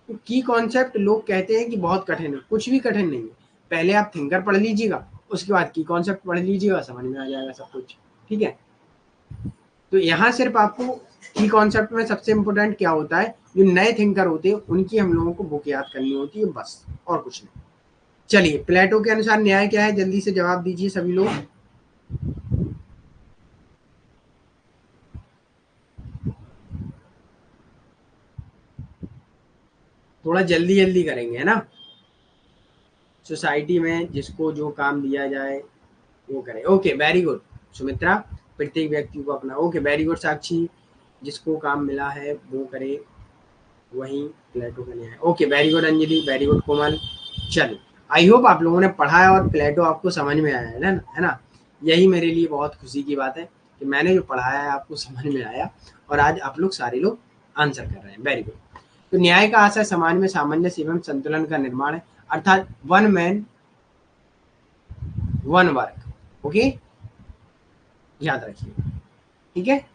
तो की कॉन्सेप्ट लोग कहते हैं कि बहुत कठिन है, कुछ भी कठिन नहीं है। पहले आप थिंकर पढ़ लीजिएगा, उसके बाद की कॉन्सेप्ट पढ़ लीजिएगा, समझ में आ जाएगा सब कुछ। ठीक है, तो यहाँ सिर्फ आपको की कॉन्सेप्ट में सबसे इम्पोर्टेंट क्या होता है, जो नए थिंकर होते हैं उनकी हम लोगों को बुक याद करनी होती है, बस और कुछ नहीं। चलिए, प्लेटो के अनुसार न्याय क्या है, जल्दी से जवाब दीजिए सभी लोग। थोड़ा जल्दी जल्दी करेंगे, है ना। सोसाइटी में जिसको जो काम दिया जाए वो करे। ओके, वेरी गुड सुमित्रा, प्रत्येक व्यक्ति को अपना। ओके, वेरी गुड साक्षी, जिसको काम मिला है वो करे, वही प्लेटो का न्याय। Okay, very good Anjali, very good Komal. चलो, आई होप आप लोगों ने पढ़ा है और प्लेटो आपको समझ में आया है ना। यही मेरे लिए बहुत खुशी की बात है कि मैंने जो पढ़ाया है आपको समझ में आया और आज आप लोग सारे लोग आंसर कर रहे हैं। Very good. तो न्याय का आशय समाज में सामंजस्य एवं संतुलन का निर्माण है, अर्थात one man one work. Okay, याद रखिए। ठीक है,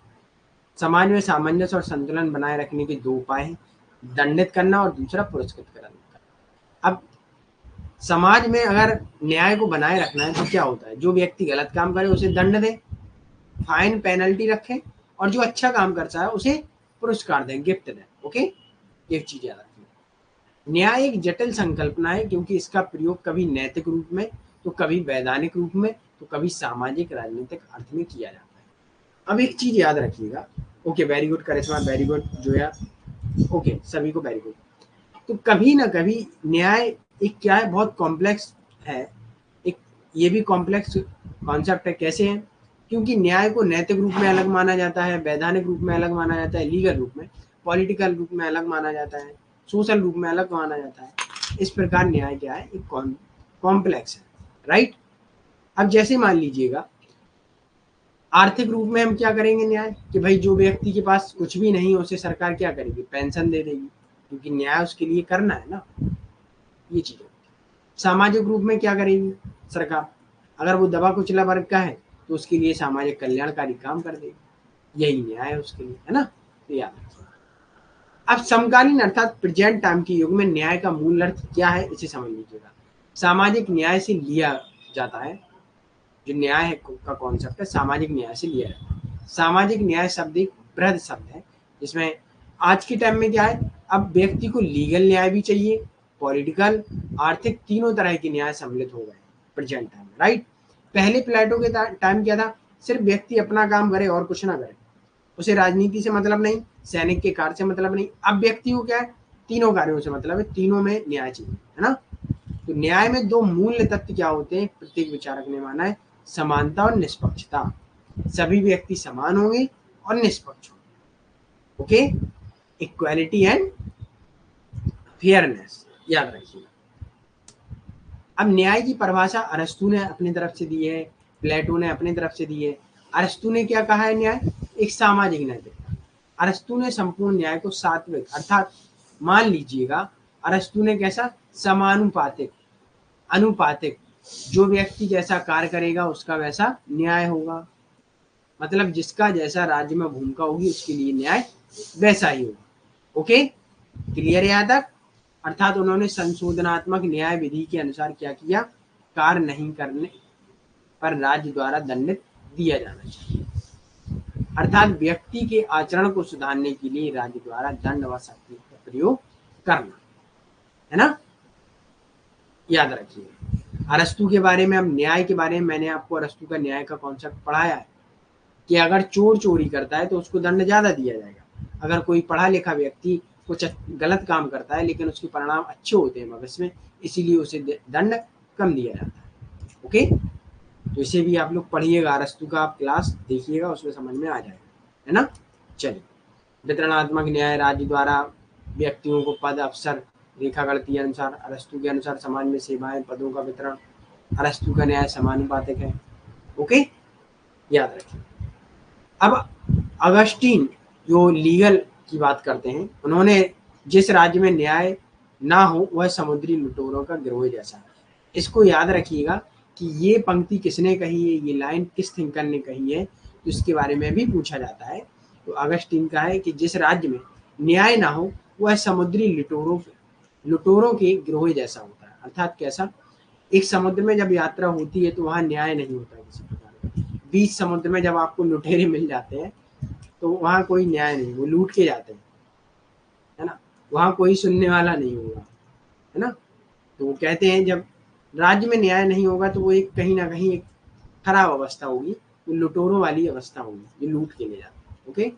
समाज में सामंजस्य और संतुलन बनाए रखने के दो उपाय हैं, दंडित करना और दूसरा पुरस्कृत करना। अब समाज में अगर न्याय को बनाए रखना है तो क्या होता है, जो व्यक्ति गलत काम करे उसे दंड दे, फाइन पेनल्टी रखें, और जो अच्छा काम करता है उसे पुरस्कार दें, गिफ्ट दें। ओके, ये चीज याद रखिए। न्याय एक जटिल संकल्पना है क्योंकि इसका प्रयोग कभी नैतिक रूप में, तो कभी वैधानिक रूप में, तो कभी सामाजिक राजनीतिक अर्थ में किया जाता है। अब एक चीज याद रखिएगा। ओके, वेरी गुड करिश्मा, वेरी गुड जोया। ओके, सभी को वेरी गुड। तो कभी ना कभी न्याय एक क्या है, बहुत कॉम्प्लेक्स है, एक ये भी कॉम्प्लेक्स कॉन्सेप्ट है। कैसे है, क्योंकि न्याय को नैतिक रूप में अलग माना जाता है, वैधानिक रूप में अलग माना जाता है, लीगल रूप में, पॉलिटिकल रूप में अलग माना जाता है, सोशल रूप में अलग माना जाता है। इस प्रकार न्याय क्या है, एक कॉम्प्लेक्स है। राइट, अब जैसे मान लीजिएगा आर्थिक रूप में हम क्या करेंगे न्याय, कि भाई जो व्यक्ति के पास कुछ भी नहीं उसे सरकार क्या करेगी, पेंशन दे देगी, क्योंकि न्याय उसके लिए करना है ना, ये चीज। सामाजिक रूप में क्या करेगी सरकार, अगर वो दबा कुचला वर्ग का है तो उसके लिए सामाजिक कल्याणकारी काम कर देगी, यही न्याय है उसके लिए, है ना। तो याद रखिए। अब समकालीन अर्थात प्रेजेंट टाइम के युग में न्याय का मूल अर्थ क्या है, इसे समझ लीजिएगा। सामाजिक न्याय से लिया जाता है, जो न्याय है का कॉन्सेप्ट है, सामाजिक न्याय से लिया जाता है। सामाजिक न्याय शब्द एक बृहद शब्द है, जिसमें आज के टाइम में क्या है, अब व्यक्ति को लीगल न्याय भी चाहिए, पॉलिटिकल, आर्थिक, तीनों तरह के न्याय सम्मिलित हो गए प्रेजेंट टाइम में। राइट, पहले प्लेटो के टाइम क्या था, सिर्फ व्यक्ति अपना काम करे और कुछ ना करे, उसे राजनीति से मतलब नहीं, सैनिक के कार्य से मतलब नहीं। अब व्यक्ति को क्या है, तीनों कार्यों से मतलब है, तीनों में न्याय चाहिए, है ना। तो न्याय में दो मूल तत्व क्या होते हैं, प्रत्येक विचारक ने माना है, समानता और निष्पक्षता। सभी व्यक्ति समान होंगे और निष्पक्ष होंगे। ओके, इक्वालिटी एंड फेयरनेस, याद रखिएगा। अब न्याय की परिभाषा अरस्तु ने अपनी तरफ से दी है, प्लेटो ने अपनी तरफ से दी है। अरस्तु ने क्या कहा है, न्याय एक सामाजिक नैतिकता। अरस्तु ने संपूर्ण न्याय को सात्विक, अर्थात मान लीजिएगा अरस्तु ने कैसा, समानुपातिक, अनुपातिक, जो व्यक्ति जैसा कार्य करेगा उसका वैसा न्याय होगा, मतलब जिसका जैसा राज्य में भूमिका होगी उसके लिए न्याय वैसा ही होगा। ओके, क्लियर है यहाँ तक? अर्थात उन्होंने संशोधनात्मक न्याय विधि के अनुसार क्या किया, कार्य नहीं करने पर राज्य द्वारा दंडित दिया जाना चाहिए। अर्थात व्यक्ति के आचरण को सुधारने के लिए राज्य द्वारा दंड व शक्ति का प्रयोग करना, है ना, याद रखिए। अरस्तु के बारे में, अब न्याय के बारे में मैंने आपको अरस्तु का न्याय का कॉन्सेप्ट पढ़ाया है कि अगर चोर चोरी करता है तो उसको दंड ज्यादा दिया जाएगा। अगर कोई पढ़ा लिखा व्यक्ति कुछ गलत काम करता है लेकिन उसके परिणाम अच्छे होते हैं भविष्य में, इसीलिए उसे दंड कम दिया जाता है। ओके, तो इसे भी आप लोग पढ़िएगा, अरस्तु का आप क्लास देखिएगा, उसमें समझ में आ जाएगा, है ना। चलिए, वितरणात्मक न्याय, राज्य द्वारा व्यक्तियों को पद, अवसर, रेखा गणितीय अनुसार, अरस्तु के अनुसार समाज में सेवाएं, पदों का वितरण। अरस्तु का न्याय समानुपातिक है। ओके, याद रखिए। अब अगस्टीन जो लीगल की बात करते हैं, उन्होंने जिस राज्य में न्याय ना हो वह समुद्री लुटेरों का गिरोह जैसा। इसको याद रखिएगा कि ये पंक्ति किसने कही है, ये लाइन किस थिंकर ने कही है, तो इसके बारे में भी पूछा जाता है। तो अगस्टीन का है कि जिस राज्य में न्याय ना हो वह समुद्री लुटेरों के गिरोह जैसा होता है। अर्थात कैसा, एक समुद्र में जब यात्रा होती है तो वहां न्याय नहीं होता किसी प्रकार का। बीच समुद्र में जब आपको लुटेरे मिल जाते हैं तो वहां कोई न्याय नहीं, वो लूट के जाते हैं, है ना, वहां कोई सुनने वाला नहीं होगा, है ना। तो वो कहते हैं जब राज्य में न्याय नहीं होगा तो वो एक कहीं ना कहीं एक खराब अवस्था होगी, वो लुटेरों वाली अवस्था होगी, ये लूट के ले जाते हैं। ओके,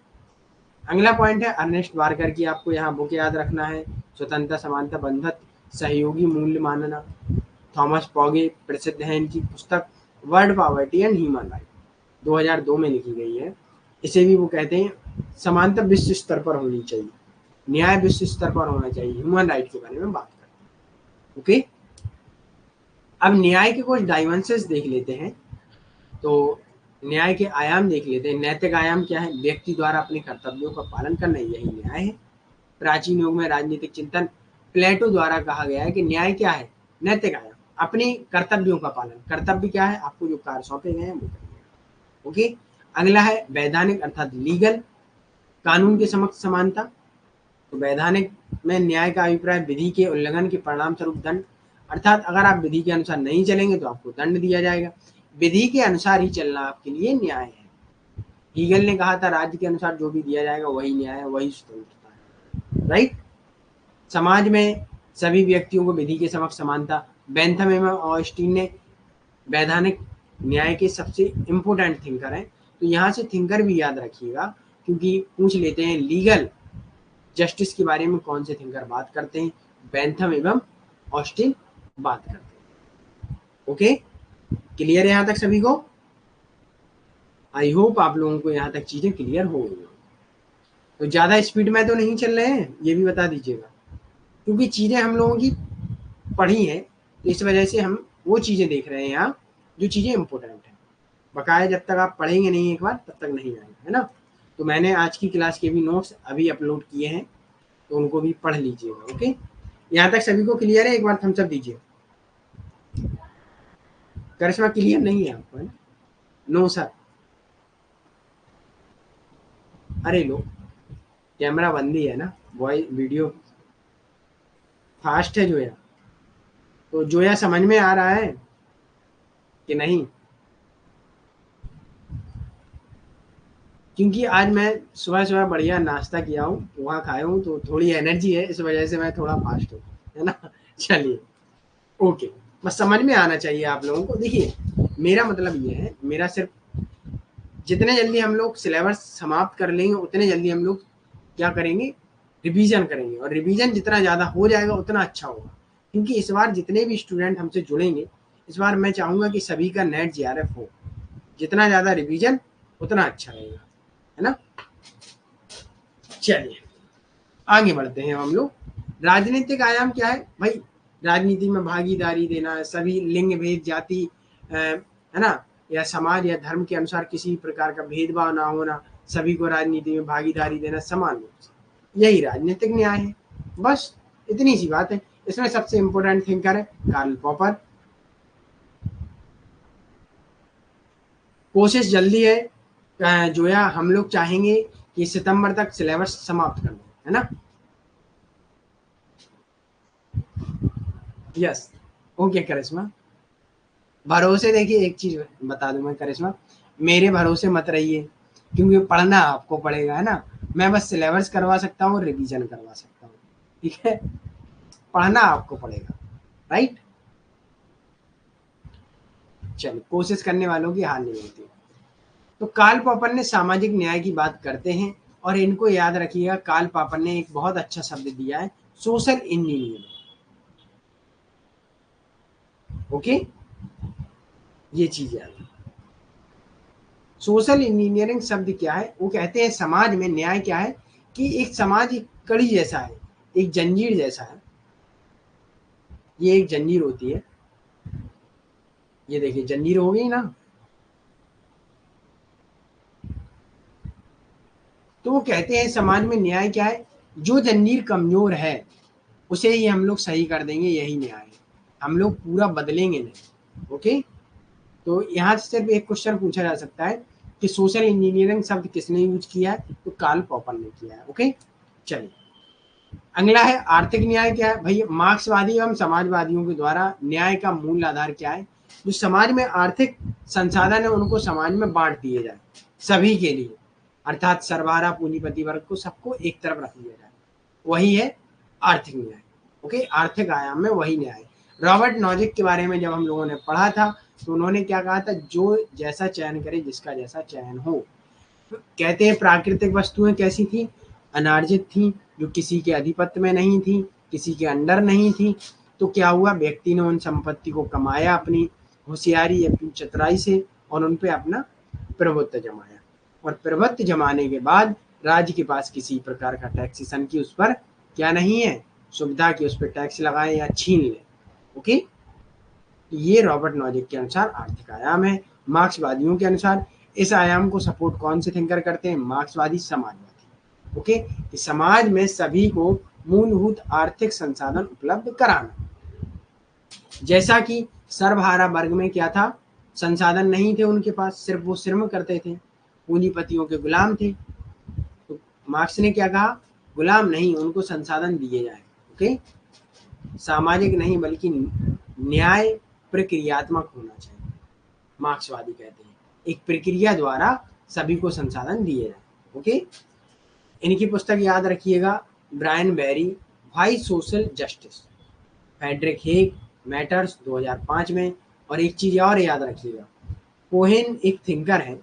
अगला पॉइंट है अर्नेस्ट बार्कर की, आपको यहाँ बुक याद रखना है, स्वतंत्रता, समानता, बंधुत्व, सहयोगी मूल्य मानना। थॉमस पॉगे, प्रसिद्ध है इनकी पुस्तक world poverty and human right, 2002 में लिखी गई है। इसे भी वो कहते हैं समानता विश्व स्तर पर होनी चाहिए, न्याय विश्व स्तर पर होना चाहिए, ह्यूमन राइट के बारे में बात करते हैं। ओके, अब न्याय के कुछ डायमेंशंस देख लेते हैं। तो न्याय के आयाम देख लेते हैं। नैतिक आयाम क्या है, व्यक्ति द्वारा अपने कर्तव्यों का पालन करना, यही न्याय है। प्राचीन युग में राजनीतिक चिंतन, प्लेटो द्वारा कहा गया है कि न्याय क्या है, नैतिक आयाम, अपने कर्तव्यों का पालन। कर्तव्य क्या है, आपको जो कार्य सौंपे गए हैं वो करिए। ओके, अगला है वैधानिक अर्थात लीगल, कानून के समक्ष समानता। तो वैधानिक में न्याय का अभिप्राय विधि के उल्लंघन के परिणाम स्वरूप दंड, अर्थात अगर आप विधि के अनुसार नहीं चलेंगे तो आपको दंड दिया जाएगा। विधि के अनुसार ही चलना आपके लिए न्याय है। हीगल ने कहा था राज्य के अनुसार जो भी दिया जाएगा वही न्याय है, वही स्वतंत्रता है, राइट। समाज में सभी व्यक्तियों को विधि के समक्ष समानता, बेंथम एवं ऑस्टीन ने वैधानिक न्याय के सबसे इम्पोर्टेंट थिंकर हैं। तो यहाँ से थिंकर भी याद रखिएगा, क्योंकि पूछ लेते हैं लीगल जस्टिस के बारे में कौन से थिंकर बात करते हैं, बेंथम एवं ऑस्टिन बात करते हैं। ओके, क्लियर है यहाँ तक सभी को? आई होप आप लोगों को यहाँ तक चीजें क्लियर हो गई। तो ज्यादा स्पीड में तो नहीं चल रहे हैं, ये भी बता दीजिएगा, क्योंकि चीजें हम लोगों की पढ़ी हैं, तो इस वजह से हम वो चीजें देख रहे हैं यहाँ जो चीजें इंपॉर्टेंट है। बकाया जब तक आप पढ़ेंगे नहीं एक बार तब तक नहीं आएगा, है ना। तो मैंने आज की क्लास के भी नोट्स अभी अपलोड किए हैं, तो उनको भी पढ़ लीजिएगा। ओके, यहाँ तक सभी को क्लियर है? एक बार थम्स अप दीजिए। करिश्मा क्लियर नहीं है आपको, है ना? नो सर, अरे लो, कैमरा बंद ही है ना, वॉइस वीडियो फास्ट है जोया। तो जोया समझ में आ रहा है कि नहीं? क्योंकि आज मैं सुबह सुबह बढ़िया नाश्ता किया हूँ, वहाँ खाया हूँ, तो थोड़ी एनर्जी है, इस वजह से मैं थोड़ा फास्ट हूँ, है ना। चलिए, ओके, बस समझ में आना चाहिए आप लोगों को। देखिए, मेरा मतलब ये है, मेरा सिर्फ जितने जल्दी हम लोग सिलेबस समाप्त कर लेंगे उतने जल्दी हम लोग क्या करेंगे, रिवीजन करेंगे, और रिवीजन जितना ज़्यादा हो जाएगा उतना अच्छा होगा। क्योंकि इस बार जितने भी स्टूडेंट हमसे जुड़ेंगे, इस बार मैं चाहूँगा कि सभी का नेट जीआरएफ हो, जितना ज़्यादा रिवीजन उतना अच्छा रहेगा, है ना। चलिए आगे बढ़ते हैं हम लोग। राजनीतिक आयाम क्या है भाई? राजनीति में भागीदारी देना, सभी लिंग भेद, जाति, है ना, या समाज या धर्म के अनुसार किसी प्रकार का भेदभाव ना होना, सभी को राजनीति में भागीदारी देना समान रूप से, यही राजनीतिक न्याय है। बस इतनी सी बात है। इसमें सबसे इंपॉर्टेंट थिंकर है कार्ल पॉपर। कोशिश जल्दी है जोया, हम लोग चाहेंगे कि सितंबर तक सिलेबस समाप्त कर दें, है ना। यस। ओके करिश्मा, भरोसे देखिए एक चीज बता दूं मैं करिश्मा, मेरे भरोसे मत रहिए, क्योंकि पढ़ना आपको पड़ेगा, है ना। मैं बस सिलेबस करवा सकता हूँ, रिवीजन करवा सकता हूँ, ठीक है। पढ़ना आपको पड़ेगा, राइट। चलो, कोशिश करने वालों की हार नहीं होती। तो कार्ल पॉपर ने सामाजिक न्याय की बात करते हैं, और इनको याद रखिएगा, कार्ल पॉपर ने एक बहुत अच्छा शब्द दिया है, सोशल इंजीनियरिंग। ओके, ये चीज याद है। सोशल इंजीनियरिंग शब्द क्या है, वो कहते हैं समाज में न्याय क्या है, कि एक समाज एक कड़ी जैसा है, एक जंजीर जैसा है। ये एक जंजीर होती है, ये देखिए जंजीर हो गई ना। तो वो कहते हैं समाज में न्याय क्या है, जो जंजीर कमजोर है उसे ही हम लोग सही कर देंगे, यही न्याय है। हम लोग पूरा बदलेंगे नहीं। ओके। तो यहाँ से सिर्फ एक क्वेश्चन पूछा जा सकता है कि सोशल इंजीनियरिंग शब्द किसने यूज किया है, तो कार्ल पॉपर ने किया है। ओके, चलिए अगला है आर्थिक न्याय क्या है। भाई मार्क्सवादी एवं समाजवादियों के द्वारा न्याय का मूल आधार क्या है, जो समाज में आर्थिक संसाधन है उनको समाज में बांट दिए जाए सभी के लिए, अर्थात सर्वहारा पूंजीपति वर्ग को सबको एक तरफ रख दिया जाए, वही है आर्थिक न्याय। ओके, आर्थिक आयाम में वही न्याय। रॉबर्ट नॉजिक के बारे में जब हम लोगों ने पढ़ा था, तो उन्होंने क्या कहा था, जो जैसा चयन करे, जिसका जैसा चयन हो। कहते हैं प्राकृतिक वस्तुएं कैसी थी, अनार्जित थी, जो किसी के अधिपत्य में नहीं थी, किसी के अंडर नहीं थी। तो क्या हुआ, व्यक्ति ने उन संपत्ति को कमाया अपनी होशियारी, अपनी चतुराई से, और उन पे अपना प्रभुत्व जमाया। और प्रभुत्व जमाने के बाद राज्य के पास किसी प्रकार का टैक्सेशन की उस पर क्या नहीं है, सुविधा की उस पर टैक्स लगाए या छीन ले। ओके, ये रॉबर्ट नॉजिक के अनुसार आर्थिक आयाम है। मार्क्सवादियों के अनुसार इस आयाम को सपोर्ट कौन से थिंकर करते हैं, मार्क्सवादी, समाजवादी। ओके, कि समाज में सभी को मूलभूत आर्थिक संसाधन उपलब्ध कराना। जैसा कि सर्वहारा वर्ग में क्या था, संसाधन नहीं थे उनके पास, सिर्फ वो श्रम करते थे, पूंजीपतियों के गुलाम थे। तो मार्क्स ने क्या कहा, गुलाम नहीं, उनको संसाधन दिए जाए। ओके, सामाजिक नहीं बल्कि न्याय प्रक्रियात्मक होना चाहिए। मार्क्सवादी कहते हैं एक प्रक्रिया द्वारा सभी को संसाधन दिए जाए। ओके, इनकी पुस्तक याद रखिएगा, Brian Barry, why social justice, Frederick Hague, matters 2005 में। और एक चीज और याद रखिएगा, कोहेन एक थिंकर है,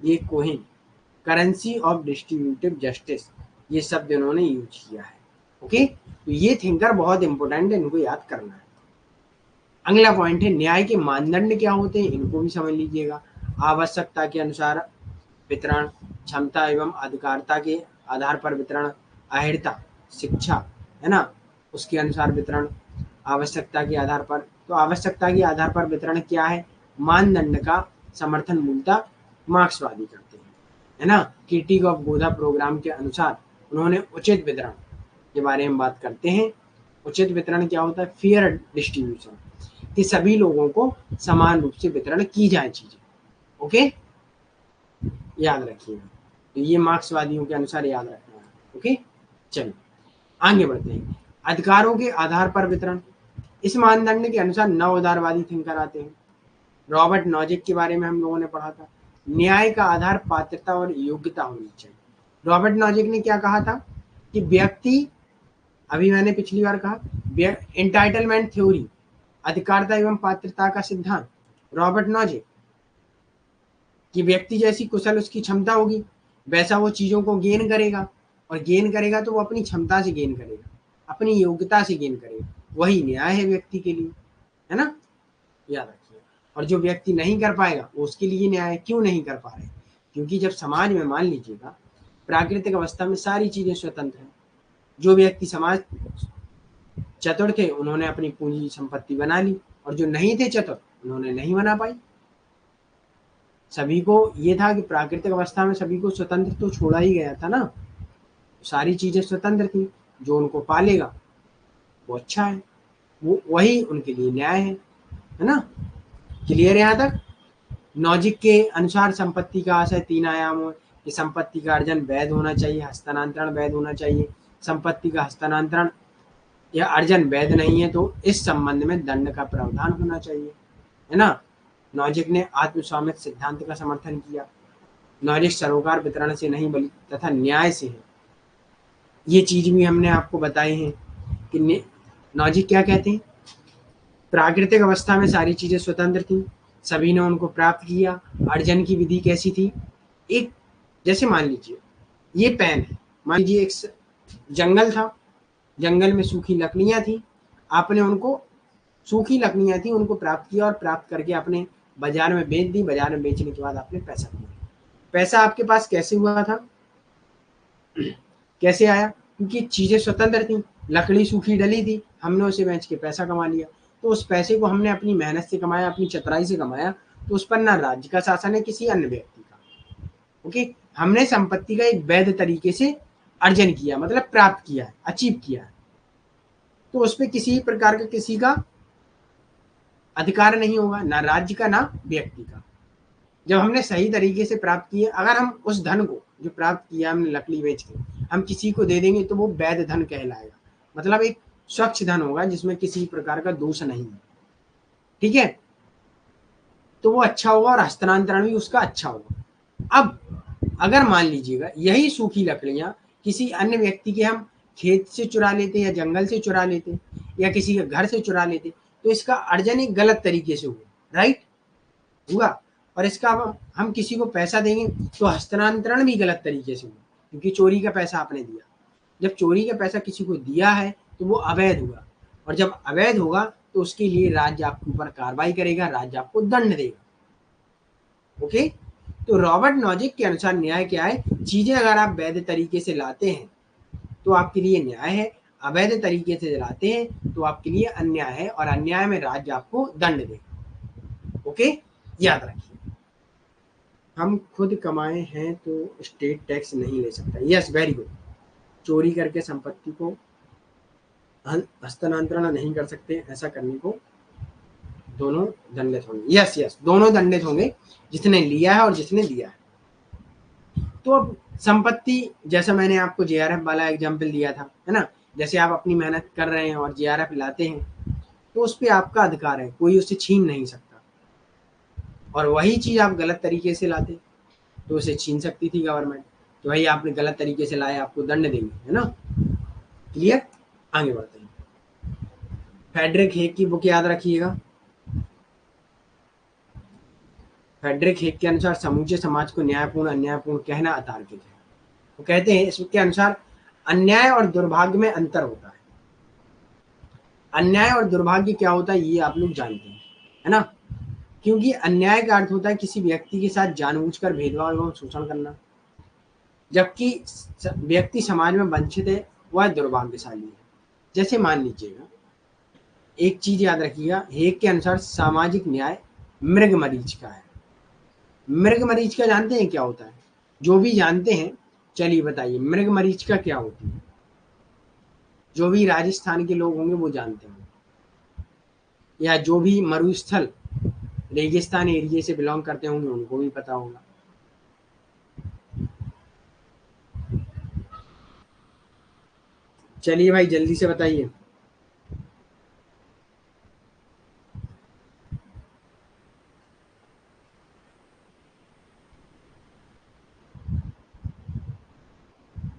ये Cohen, currency of distributive justice, ये शब्द इन्होंने यूज किया है। ओके, तो ये थिंकर बहुत इंपॉर्टेंट है, इनको याद करना है। अगला पॉइंट है न्याय के मानदंड क्या होते हैं, इनको भी समझ लीजिएगा। आवश्यकता के अनुसार वितरण, क्षमता एवं अधिकारिता के आधार पर वितरण, अहिर्ता, शिक्षा, है ना, उसके अनुसार वितरण, आवश्यकता के आधार पर। तो आवश्यकता के आधार पर वितरण क्या है, मानदंड का समर्थन मूलतः मार्क्सवादी करते हैं, है ना। क्रिटिक ऑफ गोधा प्रोग्राम के अनुसार उन्होंने उचित वितरण के बारे में बात करते हैं। उचित वितरण क्या होता है, फेयर डिस्ट्रीब्यूशन, कि सभी लोगों को समान रूप से वितरण की जाए चीजें। ओके, याद रखिएगा, तो ये मार्क्सवादियों के अनुसार याद रखना है। ओके, चलिए आगे बढ़ते हैं। अधिकारों के आधार पर वितरण, इस मानदंड के अनुसार नव उदारवादी थिंकर आते हैं। रॉबर्ट नॉजिक के बारे में हम लोगों ने पढ़ा था, न्याय का आधार पात्रता और योग्यता होनी चाहिए। रॉबर्ट नॉजिक ने क्या कहा था, कि व्यक्ति, अभी मैंने पिछली बार कहा, एंटाइटलमेंट थ्योरी, अधिकारिता एवं पात्रता का सिद्धांत, रॉबर्ट नॉजिक, कि व्यक्ति जैसी कुशल उसकी क्षमता होगी, वैसा वो चीजों को गेन करेगा, और गेन करेगा तो वो अपनी क्षमता से गेन करेगा, अपनी योग्यता से गेन करेगा, वही न्याय है व्यक्ति के लिए, है ना, याद रखिए। और जो व्यक्ति नहीं कर पाएगा वो उसके लिए न्याय है। क्यों नहीं कर पा रहे, क्योंकि जब समाज में मान लीजिएगा प्राकृतिक अवस्था में सारी चीजें स्वतंत्र हैं, जो व्यक्ति समाज चतुर थे उन्होंने अपनी पूंजी संपत्ति बना ली, और जो नहीं थे चतुर उन्होंने नहीं बना पाई। सभी को ये था कि प्राकृतिक अवस्था में सभी को स्वतंत्र तो छोड़ा ही गया था ना, सारी चीजें स्वतंत्र थी, जो उनको पालेगा वो अच्छा है, वो वही उनके लिए न्याय है ना। क्लियर है यहाँ तक। लॉजिक के अनुसार संपत्ति का आशय तीन आयामों कि संपत्ति का अर्जन वैध होना चाहिए, हस्तांतरण वैध होना चाहिए। संपत्ति का हस्तांतरण या अर्जन वैध नहीं है तो इस संबंध में दंड का प्रावधान होना चाहिए, है ना। नॉजिक ने आत्मस्वामित्व सिद्धांत का समर्थन किया। नॉजिक सरोकार वितरण से नहीं बल्कि तथा न्याय से है। ये चीज भी हमने आपको बताई है कि नॉजिक क्या कहते हैं, प्राकृतिक अवस्था में सारी चीजें स्वतंत्र थी, सभी ने उनको प्राप्त किया। अर्जन की विधि कैसी थी, एक जैसे मान लीजिए ये पेन है, मान लीजिए एक जंगल था, जंगल में सूखी लकड़ियां थी, आपने उनको सूखी लकड़ियां थी उनको प्राप्त किया और प्राप्त करके आपने बाजार में बेच दी। बाजार में बेचने के बाद आपने पैसा कमाया। पैसा आपके पास कैसे हुआ था, कैसे आया, क्योंकि चीजें स्वतंत्र थी, लकड़ी सूखी डली थी, हमने उसे बेच के पैसा कमा लिया। तो उस पैसे को हमने अपनी मेहनत से कमाया, अपनी चतुराई से कमाया, तो उस पर ना राज्य का शासन है किसी अन्य व्यक्ति का। ओके, हमने संपत्ति का एक वैध तरीके से अर्जन किया, मतलब प्राप्त किया है, अचीव किया है, तो उस पर किसी प्रकार का किसी का अधिकार नहीं होगा, ना राज्य का ना व्यक्ति का। जब हमने सही तरीके से प्राप्त किए, अगर हम उस धन को जो प्राप्त किया हमने लकड़ी बेच के हम किसी को दे देंगे तो वो वैध धन कहलाएगा, मतलब एक स्वच्छ धन होगा जिसमें किसी प्रकार का दोष नहीं है, ठीक है। तो वो अच्छा होगा और हस्तांतरण भी उसका अच्छा होगा। अब अगर मान लीजिएगा यही सूखी लकड़ियां किसी अन्य व्यक्ति के हम खेत से चुरा लेते या जंगल से चुरा लेते या किसी के घर से चुरा लेते, तो इसका अर्जन एक गलत तरीके से हुआ, राइट, हुआ। और इसका हम किसी को पैसा देंगे तो हस्तांतरण भी गलत तरीके से हुआ, क्योंकि चोरी का पैसा आपने दिया। जब चोरी का पैसा किसी को दिया है तो वो अवैध हुआ, और जब अवैध होगा तो उसके लिए राज्य आपके ऊपर कार्रवाई करेगा, राज्य आपको दंड देगा। ओके, तो रॉबर्ट नॉजिक के अनुसार न्याय क्या है, चीजें अगर आप वैध तरीके से लाते हैं तो आपके लिए न्याय है, अवैध तरीके से लाते हैं तो आपके लिए अन्याय है, और अन्याय में राज्य आपको दंड देगा। ओके, याद रखिए, हम खुद कमाए हैं तो स्टेट टैक्स नहीं ले सकता। Yes, very good. चोरी करके संपत्ति को हस्तांतरण नहीं कर सकते, ऐसा करने को दोनों दंडित होंगे। यस यस, दोनों दंडित होंगे, जिसने लिया है और जिसने दिया है। तो अब संपत्ति, जैसा मैंने आपको जेआरएफ वाला एग्जाम्पल दिया था, है ना, जैसे आप अपनी मेहनत कर रहे हैं और जेआरएफ लाते हैं तो उस पर आपका अधिकार है, कोई उसे छीन नहीं सकता। और वही चीज आप गलत तरीके से लाते तो उसे छीन सकती थी गवर्नमेंट, तो भाई आपने गलत तरीके से लाया, आपको दंड देंगे, है ना। क्लियर, आगे बढ़ते हैं। फेडरिक हेग की बुक याद रखिएगा। फेडरिक हेग के अनुसार समूचे समाज को न्यायपूर्ण अन्यायपूर्ण कहना अतार्किक है। वो कहते हैं इसके अनुसार अन्याय और दुर्भाग्य में अंतर होता है। अन्याय और दुर्भाग्य क्या होता है ये आप लोग जानते हैं, है ना, क्योंकि अन्याय का अर्थ होता है किसी व्यक्ति के साथ जानबूझकर भेदभाव एवं शोषण करना, जबकि व्यक्ति समाज में वंचित है वह दुर्भाग्यशाली है। जैसे मान लीजिएगा, एक चीज याद रखिएगा, हेग के अनुसार सामाजिक न्याय मृग मरीज का है। मृग मरीज का जानते हैं क्या होता है, जो भी जानते हैं चलिए बताइए मृग मरीज का क्या होती है। जो भी राजस्थान के लोग होंगे वो जानते हैं, या जो भी मरुस्थल रेगिस्तान एरिया से बिलोंग करते होंगे उनको भी पता होगा। चलिए भाई जल्दी से बताइए।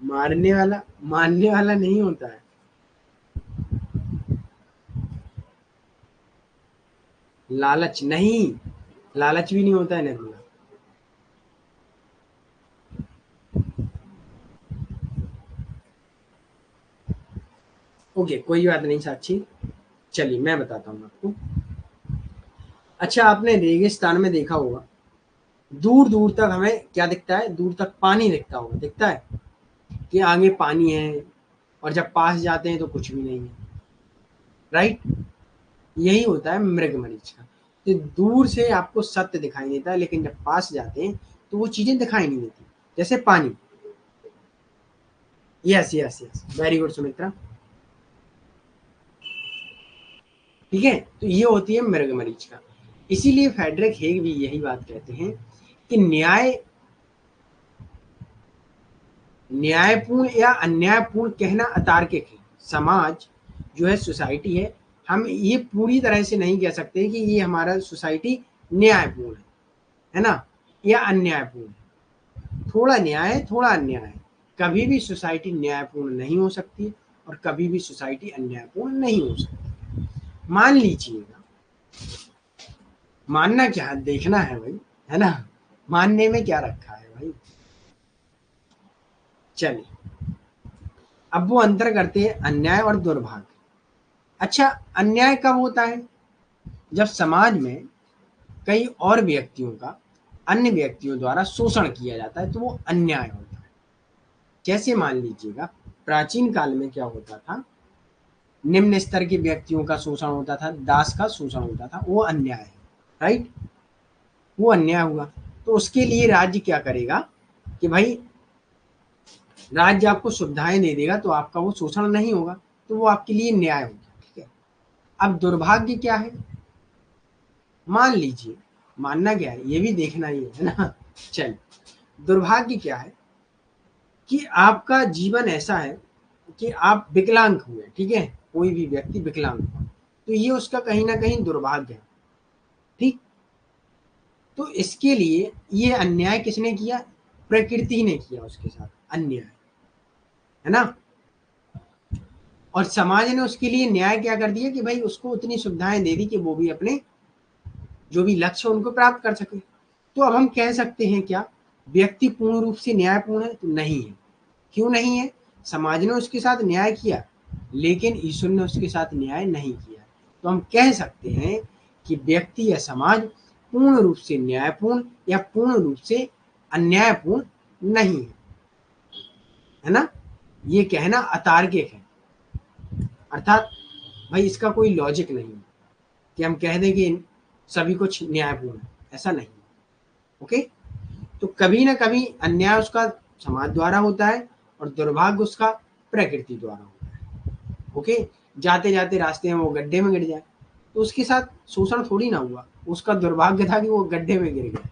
मारने वाला नहीं होता है, लालच नहीं, लालच भी नहीं होता है निर्मला। ओके, कोई बात नहीं साक्षी, चलिए मैं बताता हूँ आपको। अच्छा, आपने रेगिस्तान में देखा होगा दूर दूर तक हमें क्या दिखता है, दूर तक पानी दिखता होगा, दिखता है कि आगे पानी है, और जब पास जाते हैं तो कुछ भी नहीं है, राइट। यही होता है मृग मरीज का, तो दूर से आपको सत्य दिखाई देता है लेकिन जब पास जाते हैं तो वो चीजें दिखाई नहीं देती, जैसे पानी। Yes yes yes, very good Sumitra, ठीक है। तो ये होती है मृग मरीज का। इसीलिए फेडरिक हेग भी यही बात कहते हैं कि न्यायपूर्ण या अन्यायपूर्ण कहना अतार्किक है। समाज जो है सोसाइटी है, हम ये पूरी तरह से नहीं कह सकते कि ये हमारा सोसाइटी न्यायपूर्ण है ना, या अन्यायपूर्ण है। थोड़ा न्याय है, थोड़ा अन्याय है। कभी भी सोसाइटी न्यायपूर्ण नहीं हो सकती और कभी भी सोसाइटी अन्यायपूर्ण नहीं हो सकती। मान लीजिएगा, मानना क्या है, देखना है भाई, है ना, मानने में क्या रखा है भाई। चलिए, अब वो अंतर करते हैं अन्याय और दुर्भाग्य। अच्छा, अन्याय कब होता है? जब समाज में कई और व्यक्तियों का अन्य व्यक्तियों द्वारा शोषण किया जाता है, तो वो अन्याय होता है। जैसे मान लीजिएगा, प्राचीन काल में क्या होता था, निम्न स्तर के व्यक्तियों का शोषण होता था, दास का शोषण होता था, वो अन्याय है, राइट, वो अन्याय हुआ। तो उसके लिए राज्य क्या करेगा कि भाई, राज्य आपको सुविधाएं दे देगा तो आपका वो शोषण नहीं होगा, तो वो आपके लिए न्याय होगा, ठीक है। अब दुर्भाग्य क्या है? मान लीजिए, मानना क्या है ये भी देखना ही है ना। चल, दुर्भाग्य क्या है कि आपका जीवन ऐसा है कि आप विकलांग हुए, ठीक है, कोई भी व्यक्ति विकलांग हुआ, तो ये उसका कहीं ना कहीं दुर्भाग्य है, ठीक। तो इसके लिए ये अन्याय किसने किया? प्रकृति ने किया उसके साथ अन्याय, है ना। और समाज ने उसके लिए न्याय क्या कर दिया कि भाई उसको उतनी सुविधाएं दे दी कि वो भी अपने जो भी लक्ष्य उनको प्राप्त कर सके। तो अब हम कह सकते हैं क्या व्यक्ति पूर्ण रूप से न्यायपूर्ण है? तो नहीं है। क्यों नहीं है? समाज ने उसके साथ न्याय किया, लेकिन ईश्वर ने उसके साथ न्याय नहीं किया। तो हम कह सकते हैं कि व्यक्ति या समाज पूर्ण रूप से न्यायपूर्ण या पूर्ण रूप से अन्यायपूर्ण नहीं है, है ना। ये कहना अतार्किक है, अर्थात भाई इसका कोई लॉजिक नहीं है कि हम कह दें कि सभी कुछ न्यायपूर्ण है, ऐसा नहीं। ओके, तो कभी ना कभी अन्याय उसका समाज द्वारा होता है और दुर्भाग्य उसका प्रकृति द्वारा होता है। ओके, जाते जाते रास्ते में वो गड्ढे में गिर जाए तो उसके साथ शोषण थोड़ी ना हुआ, उसका दुर्भाग्य था कि वो गड्ढे में गिर गया,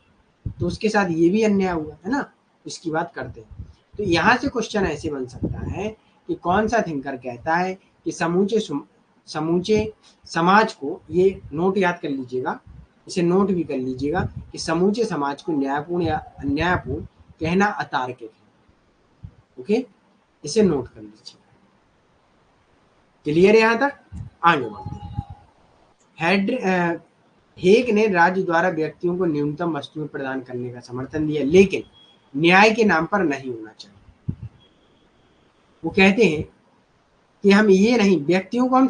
तो उसके साथ ये भी अन्याय हुआ, है ना। इसकी बात करते हैं। तो यहाँ से क्वेश्चन ऐसे बन सकता है कि कौन सा थिंकर कहता है कि समूचे समाज को, ये नोट याद कर लीजिएगा, इसे नोट भी कर लीजिएगा कि समूचे समाज को न्यायपूर्ण या अन्यायपूर्ण कहना अतार्किक है। ओके, इसे नोट कर लीजिए। क्लियर है यहाँ तक? आगे बढ़ते हैं। हेग ने राज्य द्वारा व्यक्तियों को न्यूनतम वस्तुएं प्रदान करने का समर्थन दिया, लेकिन न्याय के नाम पर नहीं होना चाहिए। वो कहते हैं कि हम ये नहीं, व्यक्तियों को हम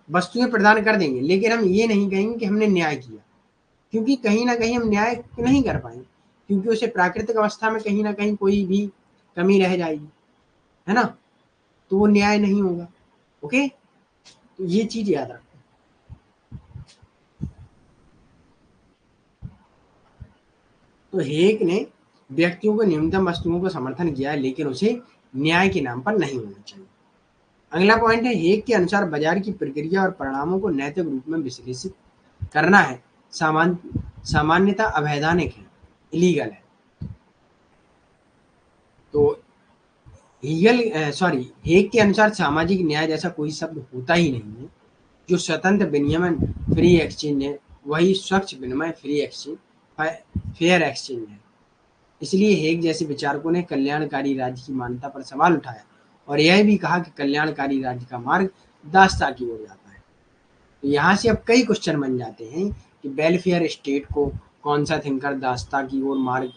वस्तुएं प्रदान कर देंगे, लेकिन हम ये नहीं कहेंगे कि हमने न्याय किया, क्योंकि कहीं ना कहीं हम न्याय नहीं कर पाएंगे, क्योंकि उसे प्राकृतिक अवस्था में कहीं ना कहीं कोई भी कमी रह जाएगी, है ना, तो वो न्याय नहीं होगा। ओके, तो ये चीज याद रखो। तो हेग ने व्यक्तियों को न्यूनतम वस्तुओं को समर्थन किया है, लेकिन उसे न्याय के नाम पर नहीं होना चाहिए। अगला पॉइंट है, हेग के अनुसार बाजार की प्रक्रिया और परिणामों को नैतिक रूप में विश्लेषित करना है सामान्यता अवैधानिक है, इलीगल है। तो हेग के अनुसार सामाजिक न्याय जैसा कोई शब्द होता ही नहीं है। जो स्वतंत्र विनियमन फ्री एक्सचेंज है, वही स्वच्छ विनिमय फ्री एक्सचेंज फेयर एक्सचेंज है। इसलिए हेग जैसे विचारकों ने कल्याणकारी राज्य की मान्यता पर सवाल उठाया और यह भी कहा कि कल्याणकारी राज्य का मार्ग दासता की ओर जाता है। तो यहाँ से अब कई क्वेश्चन बन जाते हैं कि वेलफेयर स्टेट को कौन सा थिंकर दासता की ओर मार्ग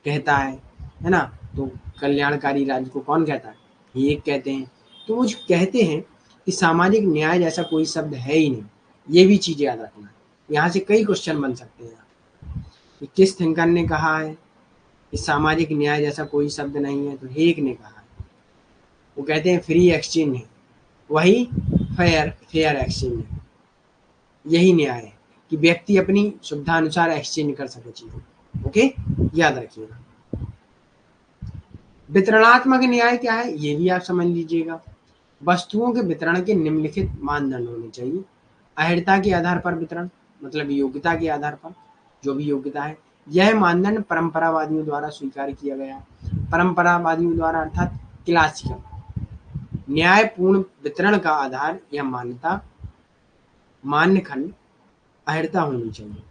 कहता है ना। तो कल्याणकारी राज्य को कौन कहता है? ये एक कहते हैं। तो वो जो कहते हैं कि सामाजिक न्याय जैसा कोई शब्द है ही नहीं, ये भी चीज याद रखना। यहाँ से कई क्वेश्चन बन सकते हैं कि किस थिंकर ने कहा है कि सामाजिक न्याय जैसा कोई शब्द नहीं है, तो हेग ने कहा है। वो कहते हैं फ्री एक्सचेंज है, वही फेयर फेयर एक्सचेंज है। यही न्याय है कि व्यक्ति अपनी सुविधा अनुसार एक्सचेंज कर सके चीजों। ओके, याद रखिएगा। वितरणात्मक न्याय क्या है ये भी आप समझ लीजिएगा। वस्तुओं के वितरण के निम्नलिखित मानदंड होने चाहिए। अहर्ता के आधार पर वितरण, मतलब योग्यता के आधार पर, जो भी योग्यता है। यह मानदंड परंपरावादियों द्वारा स्वीकार किया गया। परंपरावादियों द्वारा अर्थात क्लासिकल, न्यायपूर्ण वितरण का आधार या मान्यता मान्य खंड अहर्ता होनी चाहिए।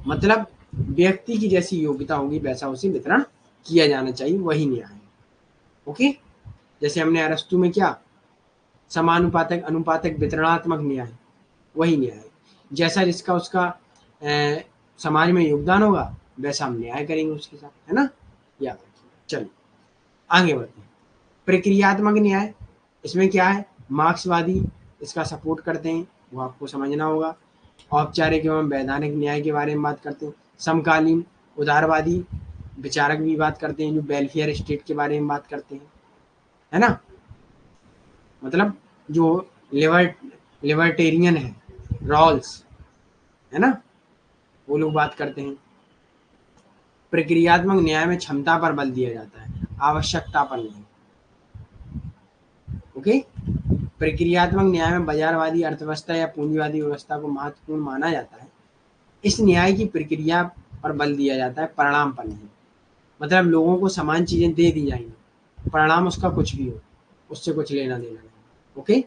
मतलब व्यक्ति की जैसी योग्यता होगी वैसा उसे वितरण किया जाना चाहिए, वही न्याय है। ओके, जैसे हमने अरस्तु में क्या समानुपातक अनुपातक वितरणात्मक न्याय, वही न्याय है। जैसा जिसका उसका समाज में योगदान होगा वैसा हम न्याय करेंगे उसके साथ, है ना, याद रखिए। चलिए आगे बढ़ते हैं। प्रक्रियात्मक न्याय, इसमें क्या है, मार्क्सवादी इसका सपोर्ट करते हैं, वो आपको समझना होगा। औपचारिक एवं वैधानिक न्याय के बारे में बात करते हैं। समकालीन उदारवादी विचारक भी बात करते हैं, जो वेलफेयर स्टेट के बारे में बात करते हैं, है ना, मतलब जो लिबर्टेरियन है, रॉल्स, है ना, वो लोग बात करते हैं। प्रक्रियात्मक न्याय में क्षमता पर बल दिया जाता है, आवश्यकता पर नहीं। ओके, प्रक्रियात्मक न्याय में बाजारवादी अर्थव्यवस्था या पूंजीवादी व्यवस्था को महत्वपूर्ण माना जाता है। इस न्याय की प्रक्रिया पर बल दिया जाता है, परिणाम पर नहीं। मतलब लोगों को समान चीजें दे दी जाएंगी, परिणाम उसका कुछ भी हो उससे कुछ लेना देना नहीं। ओके,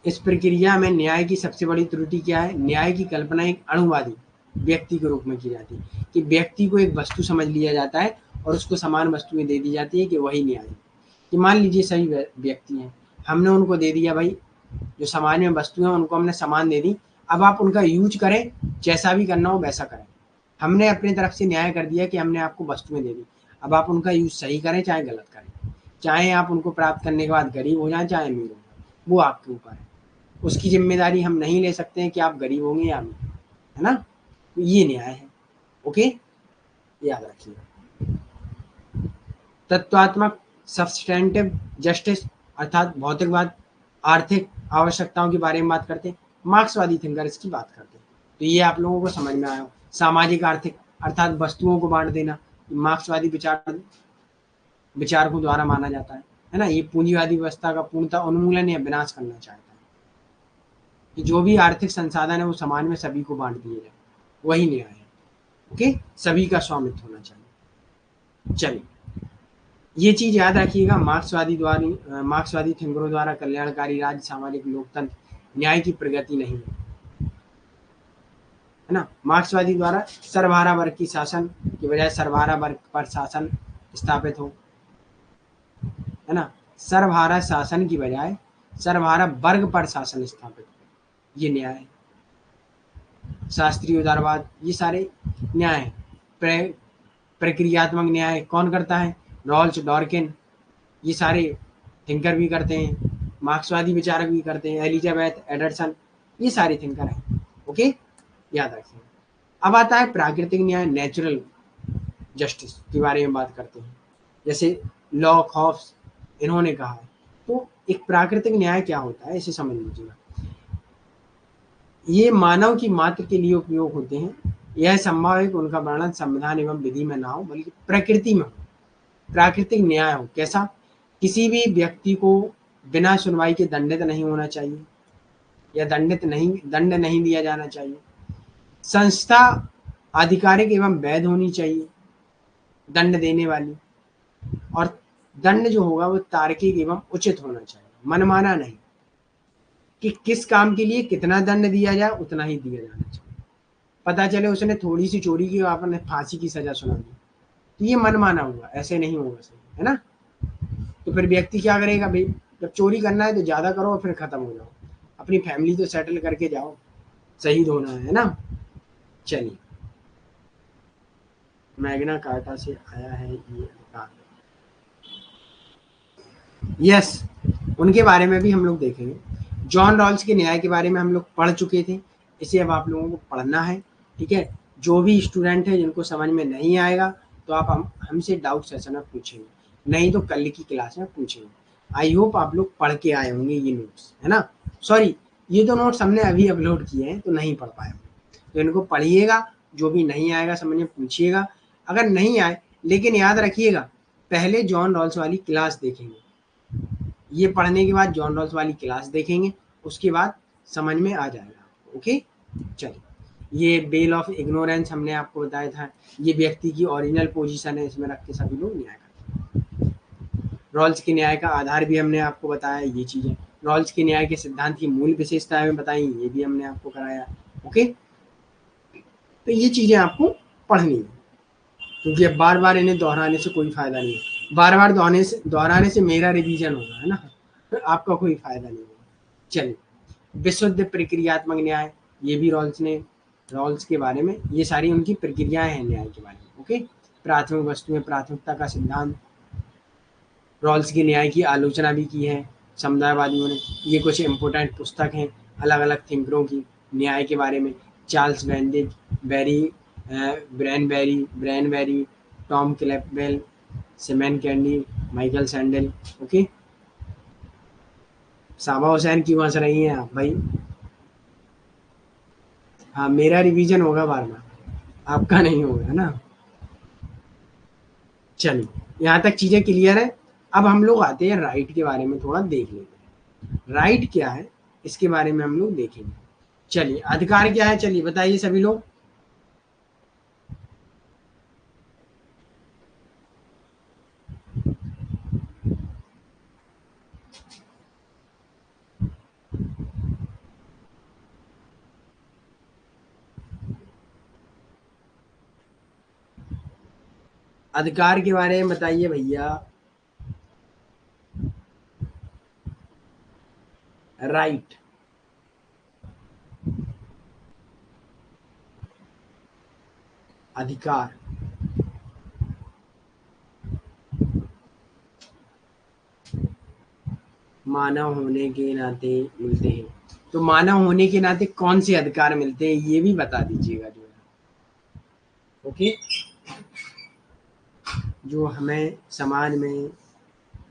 इस प्रक्रिया में न्याय की सबसे बड़ी त्रुटि क्या है, न्याय की कल्पना एक अणुवादी व्यक्ति के रूप में की जाती है, कि व्यक्ति को एक वस्तु समझ लिया जाता है और उसको समान वस्तुएं दे दी जाती है कि वही न्याय है। कि मान लीजिए सही व्यक्ति हैं, हमने उनको दे दिया भाई, जो समाज में वस्तु है उनको हमने सामान दे दी, अब आप उनका यूज करें, जैसा भी करना हो वैसा करें। हमने अपनी तरफ से न्याय कर दिया कि हमने आपको वस्तुएं दे दी, अब आप उनका यूज सही करें चाहे गलत करें, चाहे आप उनको प्राप्त करने के बाद गरीब हो जाए चाहे अमीर हो जाए, वो आपके ऊपर है। उसकी जिम्मेदारी हम नहीं ले सकते हैं कि आप गरीब होंगे या अमीर, है ना, तो ये न्याय है। ओके, याद रखिए। तत्वात्मक सब्सटेंटिव जस्टिस अर्थात भौतिकवाद आर्थिक आवश्यकताओं के बारे में बात करते हैं, मार्क्सवादी थिंकर इसकी बात करते हैं। तो ये आप लोगों को समझ में आया हो। सामाजिक आर्थिक अर्थात वस्तुओं को बांट देना, मार्क्सवादी विचारकों द्वारा माना जाता है ना। ये पूंजीवादी व्यवस्था का पूर्णतः उन्मूलन या विनाश करना चाहता है, कि जो भी आर्थिक संसाधन है वो समाज में सभी को बांट दिए जाए, वही न्याय है। ओके, सभी का स्वामित्व होना चाहिए। चलिए ये चीज याद रखिएगा, मार्क्सवादी थिंकरों द्वारा कल्याणकारी राज्य सामाजिक लोकतंत्र न्याय की प्रगति नहीं है ना। मार्क्सवादी द्वारा सर्वहारा वर्ग की शासन की बजाय सर्वहारा वर्ग पर शासन स्थापित हो, है ना, सर्वहारा शासन की बजाय सर्वहारा वर्ग पर शासन स्थापित हो, ये न्याय है। शास्त्रीय उदारवाद, ये सारे न्याय है। प्रक्रियात्मक न्याय कौन करता है, रॉल्स डॉर्किन, ये सारे थिंकर भी करते हैं, मार्क्सवादी विचारक भी करते हैं, एलिजाबेथ एडरसन, ये सारे थिंकर हैं। ओके, याद रखिए। अब आता है प्राकृतिक न्याय, नेचुरल जस्टिस के बारे में बात करते हैं, जैसे लॉक हॉब्स इन्होंने कहा है। तो एक प्राकृतिक न्याय क्या होता है इसे समझ लीजिएगा। ये मानव की मात्र के लिए उपयोग होते हैं, यह संभव है कि उनका वर्णन संविधान एवं विधि में ना हो बल्कि प्रकृति में हो। प्राकृतिक न्याय हो कैसा, किसी भी व्यक्ति को बिना सुनवाई के दंडित नहीं होना चाहिए या दंड नहीं दिया जाना चाहिए। संस्था आधिकारिक एवं वैध होनी चाहिए दंड देने वाली, और दंड जो होगा वो तार्किक एवं उचित होना चाहिए, मनमाना नहीं, कि किस काम के लिए कितना दंड दिया जाए उतना ही दिया जाना चाहिए। पता चले उसने थोड़ी सी चोरी की आपने फांसी की सजा सुना दी, तो ये मनमाना हुआ, ऐसे नहीं होगा सही, है ना। तो फिर व्यक्ति क्या करेगा भाई, जब चोरी करना है तो ज्यादा करो और फिर खत्म हो जाओ, अपनी फैमिली तो सेटल करके जाओ, शहीद होना है ना। चलिए मैग्ना कार्टा से आया है ये अधिकार, यस, उनके बारे में भी हम लोग देखेंगे। जॉन रॉल्स के न्याय के बारे में हम लोग पढ़ चुके थे, इसे अब आप लोगों को पढ़ना है, ठीक है। जो भी स्टूडेंट है जिनको समझ में नहीं आएगा तो आप हमसे डाउट सेशन में पूछेंगे, नहीं तो कल की क्लास में पूछेंगे। आई होप आप लोग पढ़ के आए होंगे ये नोट्स, है ना। सॉरी, ये तो नोट्स हमने अभी अपलोड किए हैं तो नहीं पढ़ पाए, तो इनको पढ़िएगा, जो भी नहीं आएगा समझ में पूछिएगा। अगर नहीं आए, लेकिन याद रखिएगा पहले जॉन रॉल्स वाली क्लास देखेंगे, ये पढ़ने के बाद जॉन रॉल्स वाली क्लास देखेंगे, उसके बाद समझ में आ जाएगा। ओके, चलिए ये बेल ऑफ इग्नोरेंस हमने आपको बताया था, ये व्यक्ति की ओरिजिनल पोजीशन है, इसमें रख के सभी लोग न्याय करते हैं। रॉल्स के न्याय का आधार भी हमने आपको बताया, ये चीज़ें। रॉल्स के न्याय के सिद्धांत की मूल विशेषताएं बताई, ये भी हमने आपको कराया। ओके, तो ये चीज़ें आपको पढ़नी है, क्योंकि अब बार बार इन्हें दोहराने से कोई फायदा नहीं है। बार बार दोहराने से मेरा रिवीजन होगा, है ना, आपका कोई फायदा नहीं होगा। चलिए, विशुद्ध प्रक्रियात्मक न्याय, ये भी रॉल्स के बारे में, ये सारी उनकी प्रक्रियाएं हैं न्याय के बारे में। ओके, प्राथमिक वस्तु में प्राथमिकता का सिद्धांत, रॉल्स के न्याय की आलोचना भी की है समुदायवादियों ने। ये कुछ इंपोर्टेंट पुस्तक हैं अलग अलग थिंकरों की न्याय के बारे में। Charles Bendick, Berry Branberry, Tom Clapwell, Simon Candy, Michael Sandel. Okay, Saba Hussain क्यों हंस रही हैं आप भाई? हाँ, मेरा रिवीजन होगा बार बार, आपका नहीं होगा, है ना। चलिए, यहाँ तक चीजें क्लियर है। अब हम लोग आते हैं राइट के बारे में, थोड़ा देख लेते हैं राइट क्या है, इसके बारे में हम लोग देखेंगे। चलिए, अधिकार क्या है, चलिए बताइए सभी लोग। अधिकार के बारे में बताइए भैया। राइट, अधिकार, मानव होने के नाते मिलते हैं। तो मानव होने के नाते कौन से अधिकार मिलते हैं, ये भी बता दीजिएगा जो है। ओके, जो हमें समाज में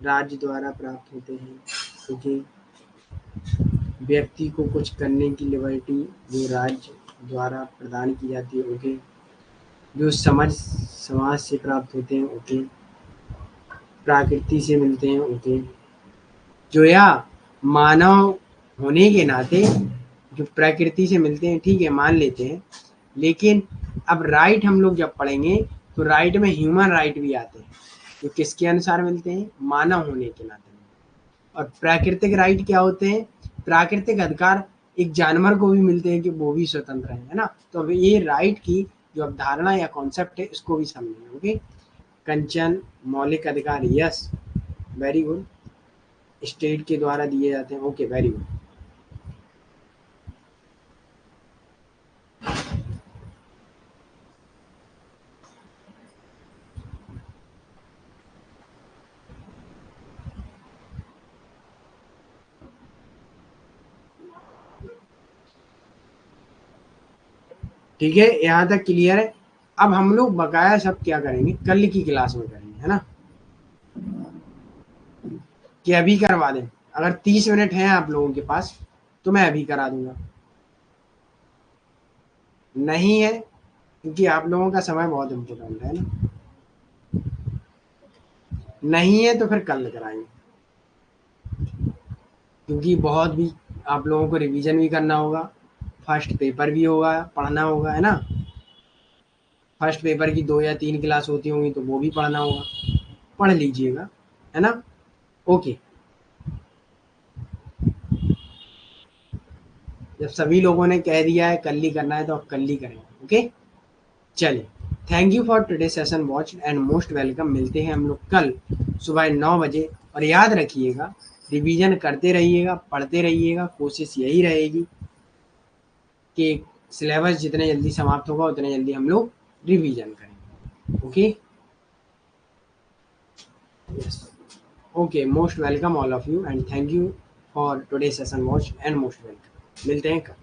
राज्य द्वारा प्राप्त होते हैं। ओके, व्यक्ति को कुछ करने की लिबर्टी जो राज्य द्वारा प्रदान की जाती है। ओके, जो समाज से प्राप्त होते हैं। ओके, प्रकृति से मिलते हैं। ओके, जो या मानव होने के नाते जो प्रकृति से मिलते हैं, ठीक है, मान लेते हैं। लेकिन अब राइट हम लोग जब पढ़ेंगे तो राइट में ह्यूमन राइट भी आते हैं, जो किसके अनुसार मिलते हैं, मानव होने के नाते। और प्राकृतिक राइट क्या होते हैं, प्राकृतिक अधिकार एक जानवर को भी मिलते हैं कि वो भी स्वतंत्र है ना। तो अब ये राइट की जो अवधारणा या कॉन्सेप्ट है, इसको भी समझेंगे। ओके, कंचन, मौलिक अधिकार, यस, वेरी गुड, स्टेट के द्वारा दिए जाते हैं। Okay, very good. ठीक है, यहाँ तक क्लियर है। अब हम लोग बकाया सब क्या करेंगे, कल की क्लास में करेंगे, है ना, कि अभी करवा दें। अगर 30 मिनट हैं आप लोगों के पास तो मैं अभी करा दूंगा। नहीं है, क्योंकि आप लोगों का समय बहुत इम्पोर्टेंट है ना। नहीं है तो फिर कल कराएंगे, क्योंकि बहुत भी आप लोगों को रिवीजन भी करना होगा, फर्स्ट पेपर भी होगा, पढ़ना होगा, है ना। फर्स्ट पेपर की 2 या 3 क्लास होती होंगी तो वो भी पढ़ना होगा, पढ़ लीजिएगा, है ना। ओके, जब सभी लोगों ने कह दिया है कल ही करना है तो अब कल ही करेंगे। ओके, चलिए, thank you for today session watch and most welcome. मिलते हैं हम लोग कल सुबह 9 बजे। और याद रखिएगा, रिवीजन करते रहिएगा, पढ़ते रहिएगा। कोशिश यही रहेगी कि सिलेबस जितने जल्दी समाप्त होगा उतने जल्दी हम लोग रिवीजन करेंगे। Okay, yes, okay, most welcome all of you and thank you for today session watch and most welcome. मिलते हैं कल।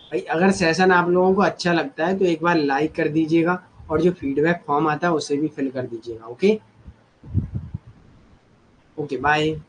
भाई, अगर सेशन आप लोगों को अच्छा लगता है तो एक बार लाइक कर दीजिएगा, और जो फीडबैक फॉर्म आता है उसे भी फिल कर दीजिएगा। Okay, okay, bye.